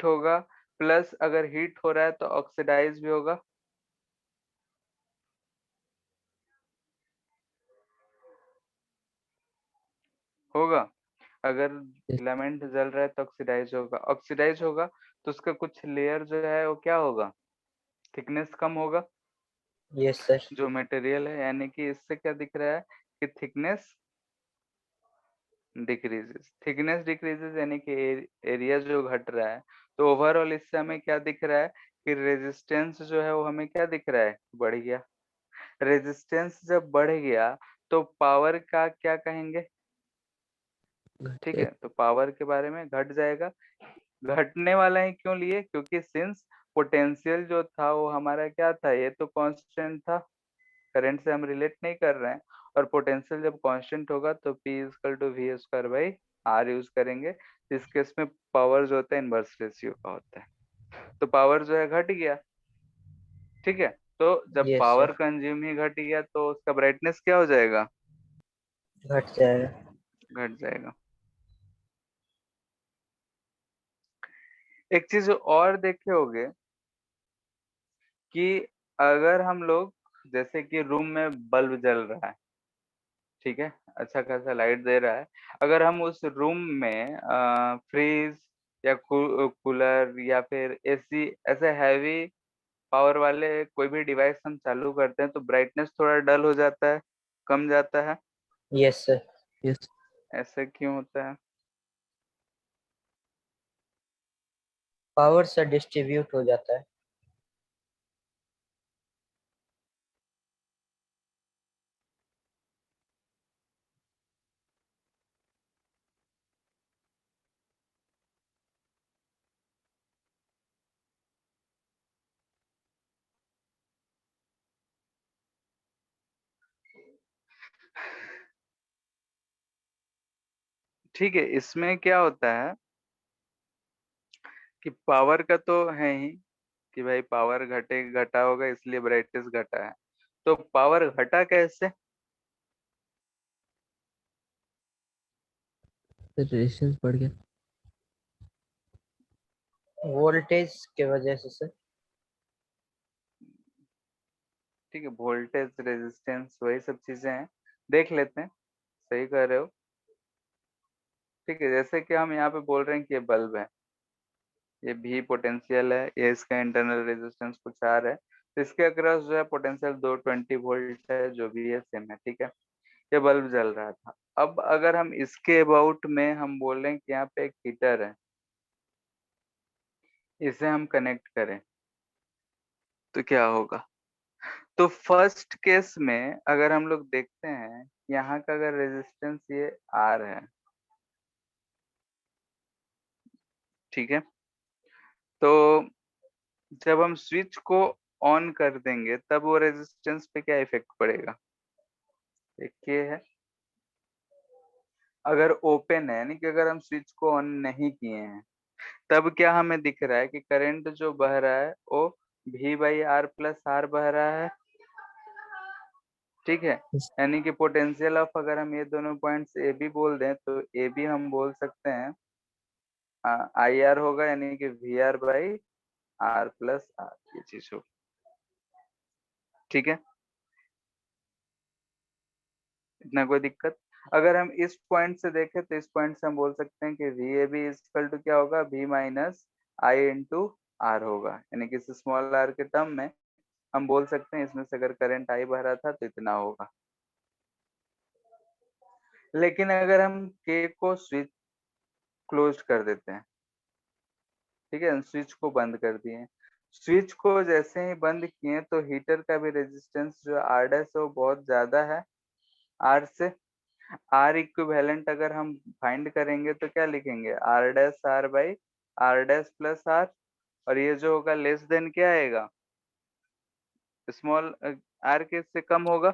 होगा, प्लस अगर हीट हो रहा है तो ऑक्सीडाइज भी होगा। होगा, अगर यस। फिलामेंट जल रहा है तो ऑक्सीडाइज होगा, ऑक्सीडाइज होगा तो उसका कुछ लेयर जो है वो क्या होगा, थिकनेस कम होगा, यस सर। जो मटेरियल है, यानी कि इससे क्या दिख रहा है कि थिकनेस डिक्रीजेस, थिकनेस डिक्रीजेस यानी कि एरिया जो घट रहा है। तो ओवरऑल इससे हमें क्या दिख रहा है कि रेजिस्टेंस जो है वो हमें क्या दिख रहा है, बढ़ गया। रेजिस्टेंस जब बढ़ गया तो पावर का क्या कहेंगे? घट ठीक जाएगा। है, तो पावर के बारे में घट जाएगा। घटने वाला ही क्यों लिए, क्योंकि सिंस पोटेंशियल जो था वो हमारा क्या था, ये तो कांस्टेंट था, करंट से हम रिलेट नहीं कर रहे हैं। और पोटेंशियल जब कांस्टेंट होगा तो P equal to V square by R use करेंगे। इस केस में पावर जो होता है इनवर्स रेशियो का होता है, तो पावर जो है घट गया। ठीक है, तो जब यस पावर सर। कंज्यूम ही घट गया तो उसका ब्राइटनेस क्या हो जाएगा, घट जाएगा। घट जाएगा। एक चीज और देखे होगे कि अगर हम लोग, जैसे कि रूम में बल्ब जल रहा है, ठीक है, अच्छा खासा लाइट दे रहा है, अगर हम उस रूम में फ्रीज या कूलर या फिर एसी ऐसे हैवी पावर वाले कोई भी डिवाइस हम चालू करते हैं तो ब्राइटनेस थोड़ा डल हो जाता है, कम जाता है, यस सर। यस। ऐसे क्यों होता है? पावर सर डिस्ट्रीब्यूट हो जाता है। ठीक है, इसमें क्या होता है कि पावर का तो है ही कि भाई पावर घटा होगा इसलिए ब्राइटनेस घटा है। तो पावर घटा कैसे? फिर रेजिस्टेंस बढ़ गया। वोल्टेज के वजह से सर। ठीक है, वोल्टेज, रेजिस्टेंस, वही सब चीजें हैं, देख लेते हैं। सही कह रहे हो। ठीक है, जैसे कि हम यहाँ पे बोल रहे हैं कि ये बल्ब है, ये भी पोटेंशियल है, ये इसका इंटरनल रेजिस्टेंस कुछ आर है, इसके अक्रॉस जो है पोटेंशियल 220 वोल्ट है, जो भी है सेम है, ठीक है। ये बल्ब जल रहा था। अब अगर हम इसके अबाउट में हम बोलें कि यहाँ पे एक हीटर है, इसे हम कनेक्ट करें तो क्या होगा? तो फर्स्ट केस में अगर हम लोग देखते हैं, यहाँ का अगर रेजिस्टेंस ये R है, ठीक है, तो जब हम स्विच को ऑन कर देंगे तब वो रेजिस्टेंस पे क्या इफेक्ट पड़ेगा? एक ये है, अगर ओपन है यानी कि अगर हम स्विच को ऑन नहीं किए हैं तब क्या हमें दिख रहा है कि करंट जो बह रहा है वो V/R+R बह रहा है, ठीक है। yes, यानी कि पोटेंशियल ऑफ, अगर हम ये दोनों पॉइंट्स ए बी बोल दें तो ए बी हम बोल सकते हैं IR होगा, यानी कि VR/R+R, ये चीज हो, ठीक है। इतना कोई दिक्कत? अगर हम इस पॉइंट से देखें तो इस पॉइंट से हम बोल सकते हैं कि VAB इक्वल टू क्या होगा? V-I/R होगा, यानी कि इस स्मॉल r के टर्म में हम बोल सकते हैं इसमें से अगर करंट I बह रहा था तो इतना होगा। लेकिन अगर हम K को स्विच क्लोज कर देते हैं, ठीक है, स्विच को बंद कर दिए, स्विच को जैसे ही बंद किए तो हीटर का भी रेजिस्टेंस जो R डैश है वो बहुत ज्यादा है R से। R इक्विवेलेंट अगर हम फाइंड करेंगे तो क्या लिखेंगे? R'/R/R और ये जो होगा लेस देन क्या आएगा? स्मॉल r के से कम होगा,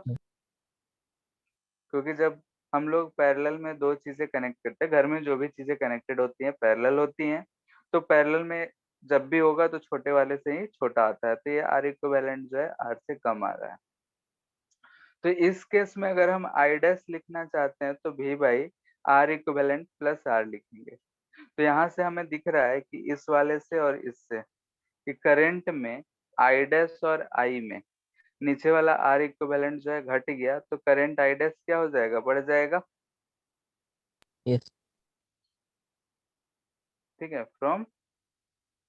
क्योंकि जब हम लोग पैरेलल में दो चीजें कनेक्ट करते हैं, घर में जो भी चीजें कनेक्टेड होती हैं पैरेलल होती हैं, तो पैरेलल में जब भी होगा तो छोटे वाले से ही छोटा आता है, तो ये R इक्विवेलेंट जो है R से कम आ रहा है। तो इस केस में अगर हम I डैश लिखना चाहते हैं तो V/R इक्विवेलेंट प्लस R लिखेंगे। तो यहाँ से हमें दिख रहा है कि इस वाले से और इससे कि करंट में I डैश और I में नीचे वाला R इक्विवेलेंट जो है घट गया, तो करंट I डैश क्या हो जाएगा? बढ़ जाएगा, yes, ठीक है। फ्रॉम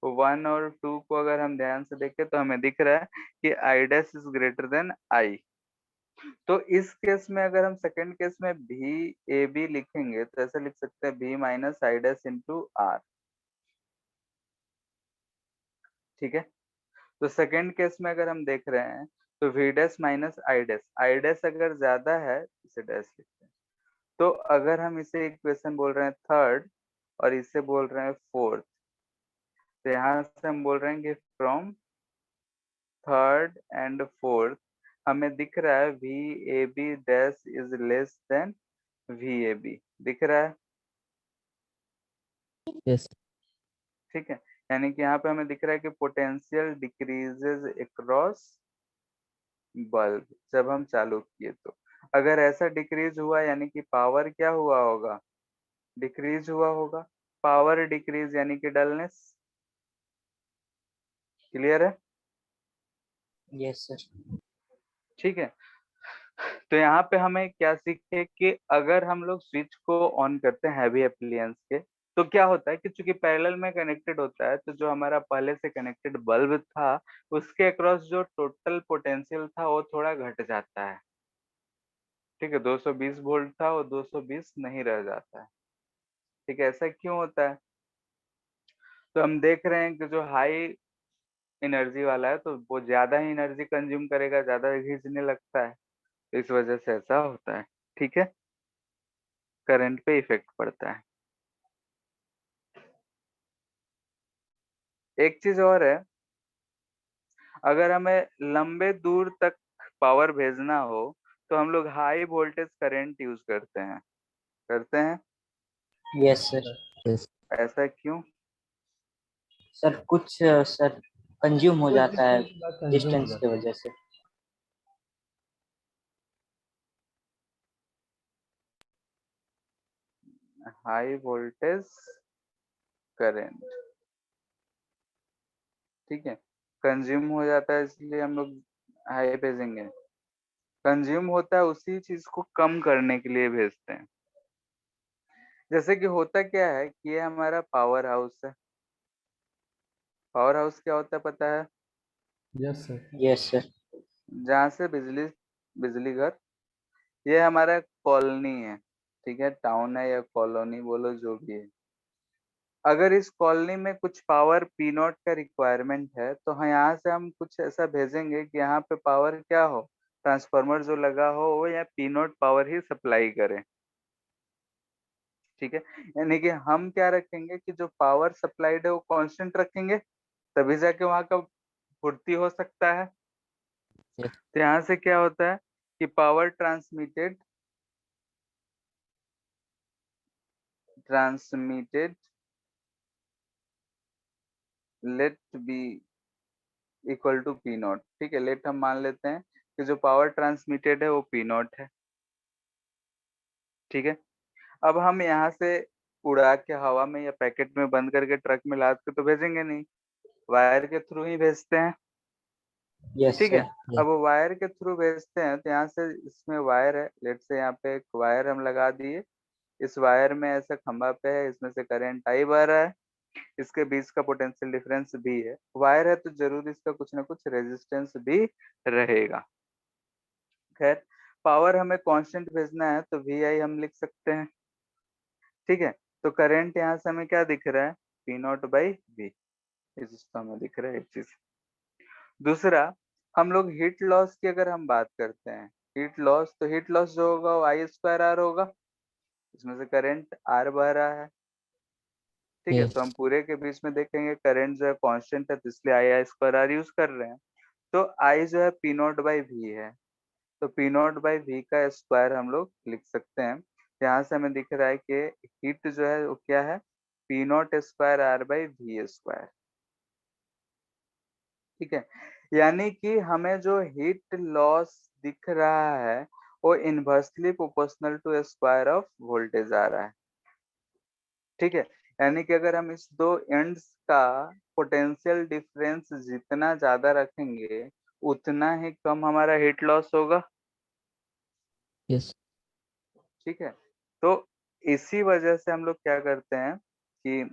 1 और 2 को अगर हम ध्यान से देखें तो हमें दिख रहा है कि I dash is greater then I। तो इस केस में अगर हम सेकंड केस में VAB लिखेंगे तो ऐसे लिख सकते हैं V-I डैश इंटू R, ठीक है। तो सेकंड केस में अगर हम देख रहे हैं तो V dash minus I dash अगर ज्यादा है इसे डैश लिखते हैं। तो अगर हम इसे इक्वेशन बोल रहे हैं थर्ड और इसे बोल रहे हैं फोर्थ, तो यहाँ से हम बोल रहे हैं कि फ्रॉम थर्ड एंड फोर्थ हमें दिख रहा है VAB dash is less than VAB, दिख रहा है, yes, ठीक है। यानी कि यहाँ पे हमें दिख रहा है कि पोटेंशियल डिक्रीजेज अक्रॉस बल्ब जब हम चालू किए तो। अगर ऐसा डिक्रीज हुआ यानी कि पावर क्या हुआ होगा? डिक्रीज हुआ होगा। पावर डिक्रीज यानी कि डलनेस, क्लियर है? Yes sir. ठीक है। तो यहाँ पे हमें क्या सीखे कि अगर हम लोग स्विच को ऑन करते हैं हैवी अप्लायंस के, तो क्या होता है कि चूंकि पैरेलल में कनेक्टेड होता है तो जो हमारा पहले से कनेक्टेड बल्ब था उसके अक्रॉस जो टोटल पोटेंशियल था वो थोड़ा घट जाता है, ठीक है। 220 वोल्ट था वो 220 नहीं रह जाता है, ठीक है। ऐसा क्यों होता है? तो हम देख रहे हैं कि जो हाई एनर्जी वाला है तो वो ज्यादा ही एनर्जी कंज्यूम करेगा, ज्यादा खींचने लगता है, तो इस वजह से ऐसा होता है, ठीक है। करंट पे इफेक्ट पड़ता है। एक चीज और है, अगर हमें लंबे दूर तक पावर भेजना हो तो हम लोग हाई वोल्टेज करंट यूज करते हैं। Yes sir. yes, ऐसा क्यों? सर कुछ सर कंज्यूम हो कुछ जाता है डिस्टेंस के बाद कंज्यूम हो डिस्टेंस की जाता है। वजह से। हाई वोल्टेज करंट, ठीक है, कंज्यूम हो जाता है इसलिए हम लोग हाई भेजेंगे। कंज्यूम होता है उसी चीज को कम करने के लिए भेजते हैं। जैसे कि होता क्या है कि ये हमारा पावर हाउस है। पावर हाउस क्या होता है पता है? Yes sir. Yes sir. जहाँ से बिजली घर, ये हमारा कॉलोनी है, ठीक है, टाउन है या कॉलोनी बोलो जो भी है। अगर इस कॉलोनी में कुछ पावर पी नॉट का रिक्वायरमेंट है तो हम यहाँ से हम कुछ ऐसा भेजेंगे कि यहाँ पे पावर क्या हो, ट्रांसफार्मर जो लगा हो वो या P not power he supply करे, ठीक है। यानी कि हम क्या रखेंगे कि जो पावर सप्लाइड है वो कांस्टेंट रखेंगे, तभी जाके वहां का पूर्ति हो सकता है। Yes. तो यहाँ से क्या होता है कि power transmitted let be equal to P naught, ठीक है। लेट हम मान लेते हैं कि जो पावर ट्रांसमिटेड है वो पी नॉट है, ठीक है। अब हम यहाँ से उड़ा के हवा में या पैकेट में बंद करके ट्रक में लाद के तो भेजेंगे नहीं, वायर के थ्रू ही भेजते हैं, यस ठीक है। सर। अब वायर के थ्रू भेजते हैं तो यहाँ से इसमें वायर है, लेट से यहाँ पे एक वायर हम लगा दिए, इस वायर में ऐसा खंभा पे है, इसमें से करंट आई बह रहा है, इसके बीच का पोटेंशियल डिफरेंस भी है, वायर है तो जरूर इसका कुछ ना कुछ रेजिस्टेंस भी रहेगा। खैर, पावर हमें कांस्टेंट भेजना है तो वी आई हम लिख सकते हैं, ठीक है। तो करंट यहाँ से हमें क्या दिख रहा है, पी नॉट बाई वी, इस तो हमें दिख रहा है एक चीज। दूसरा, हम लोग हीट लॉस की अगर हम बात करते हैं, हीट लॉस, तो हीट लॉस जो होगा वो आई स्क्वायर आर होगा, इसमें से करंट आर बह रहा है, ठीक है। Yes. तो हम पूरे के बीच में देखेंगे करंट जो है कांस्टेंट है, तो इसलिए आई आई स्क्वायर आर यूज कर रहे हैं। तो आई जो है पी नॉट बाई वी है, तो पी नॉट बाई वी का स्क्वायर हम लोग लिख सकते हैं। यहाँ से हमें दिख रहा है कि हीट जो है वो क्या है, P naught square R by V square, ठीक है। यानी कि हमें जो हीट लॉस दिख रहा है वो inversely proportional to square of voltage आ रहा है, ठीक है। यानी कि अगर हम इस दो एंड्स का पोटेंशियल डिफरेंस जितना ज्यादा रखेंगे उतना ही कम हमारा हीट लॉस होगा, Yes. ठीक है। तो इसी वजह से हम लोग क्या करते हैं कि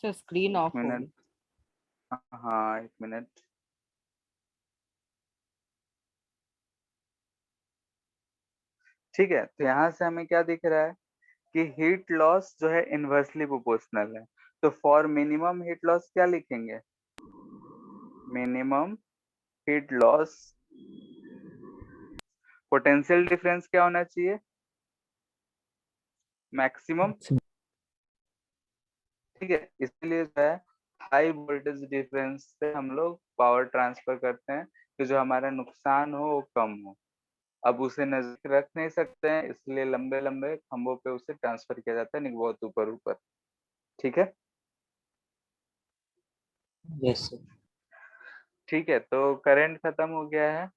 सर स्क्रीन एक ऑफ मिनट, होगी। हाँ एक मिनट, ठीक है। तो यहाँ से हमें क्या दिख रहा है कि हीट लॉस जो है इनवर्सली प्रोपोर्शनल है, तो फॉर मिनिमम हीट लॉस क्या लिखेंगे, minimum heat loss potential difference क्या होना चाहिए, मैक्सिमम, ठीक है। इसलिए जो है हाई वोल्टेज डिफरेंस से हम लोग पावर ट्रांसफर करते हैं कि जो हमारा नुकसान हो वो कम हो। अब उसे नजदीक रख नहीं सकते हैं, इसलिए लंबे लंबे खंभों पे उसे ट्रांसफर किया जाता है, नहीं बहुत ऊपर ऊपर, ठीक है। Yes sir. ठीक है, तो करंट खत्म हो गया है।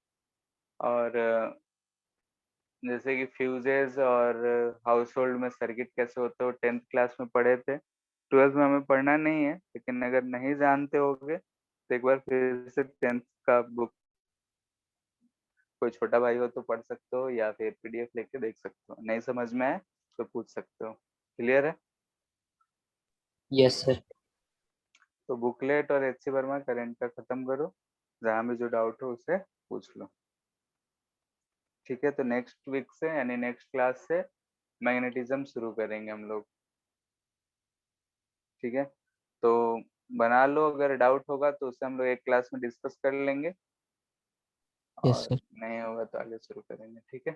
और जैसे कि फ्यूजेस और हाउस होल्ड में सर्किट कैसे होते हो 10th क्लास में पढ़े थे, 12th में हमें पढ़ना नहीं है, लेकिन अगर नहीं जानते होगे तो एक बार फिर से 10th का बुक, कोई छोटा भाई हो तो पढ़ सकते हो या फिर पीडीएफ लेके देख सकते हो, नहीं समझ में आए तो पूछ सकते हो। क्लियर है? Yes sir. तो बुकलेट और एच सी वर्मा करंट का खत्म करो, जहाँ भी जो डाउट हो उसे पूछ लो, ठीक है। तो नेक्स्ट वीक से यानी नेक्स्ट क्लास से मैग्नेटिज्म शुरू करेंगे हम लोग, ठीक है। तो बना लो, अगर डाउट होगा तो उसे हम लोग एक क्लास में डिस्कस कर लेंगे, Yes, और sir. नहीं होगा तो आगे शुरू करेंगे, ठीक है।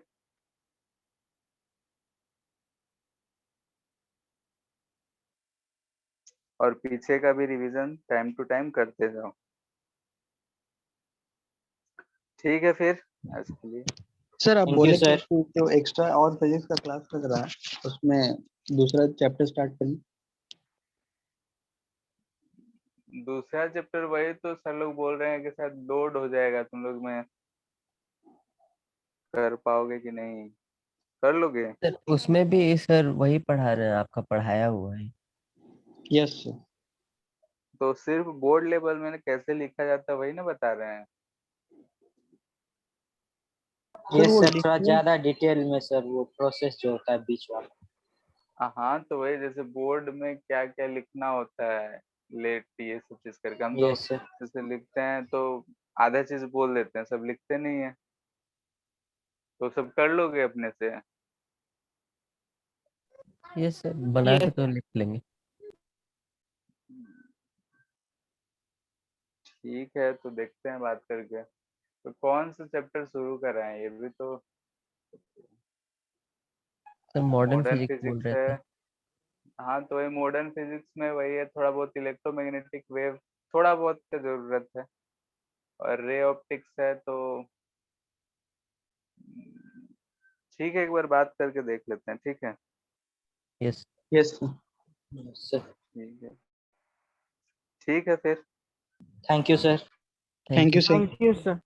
और पीछे का भी रिवीजन टाइम टू टाइम करते जाओ, ठीक है। फिर आज के लिए सर आप थैंक यू बोले कि सर। जो एक्स्ट्रा और फिजिक्स का क्लास लग रहा है उसमें दूसरा चैप्टर स्टार्ट करिए। दूसरा चैप्टर वही तो सर लोग बोल रहे हैं कि शायद लोड हो जाएगा, तुम लोग में कर पाओगे कि नहीं, कर लोगे? सर उसमें भी सर वही पढ़ा रहे हैं, आपका पढ़ाया हुआ है। Yes sir. तो सिर्फ बोर्ड लेवल में कैसे लिखा जाता है वही ना बता रहे हैं। सर यस वो सर, थोड़ा लिखने ज्यादा डिटेल में सर, वो प्रोसेस जो होता है बीच वाला। हाँ, तो वही जैसे बोर्ड में क्या क्या लिखना होता है, लेट ये सब चीज करके हम तो यस सर। जैसे लिखते हैं तो आधा चीज बोल देते हैं, सब लिखते नहीं है। तो सब कर लोगे अपने से? यस सर, बना के यस तो लिख लेंगे। ठीक है, तो देखते हैं बात करके। तो कौन सा चैप्टर शुरू कराएं, ये भी तो। सर मॉडर्न मॉडर्न फिजिक्स बोल फिजिक्स रहे है। थे। हाँ, तो ये मॉडर्न फिजिक्स में वही है, थोड़ा बहुत इलेक्ट्रोमैग्नेटिक वेव, थोड़ा बहुत का जरूरत है। और रे ऑप्टिक्स है तो ठीक है, एक बार बात करके देख लेते हैं, ठीक है। Yes. Yes sir. Yes sir. ठीक है, ठीक है फिर। Thank you sir. Thank thank you. You sir. Thank you sir.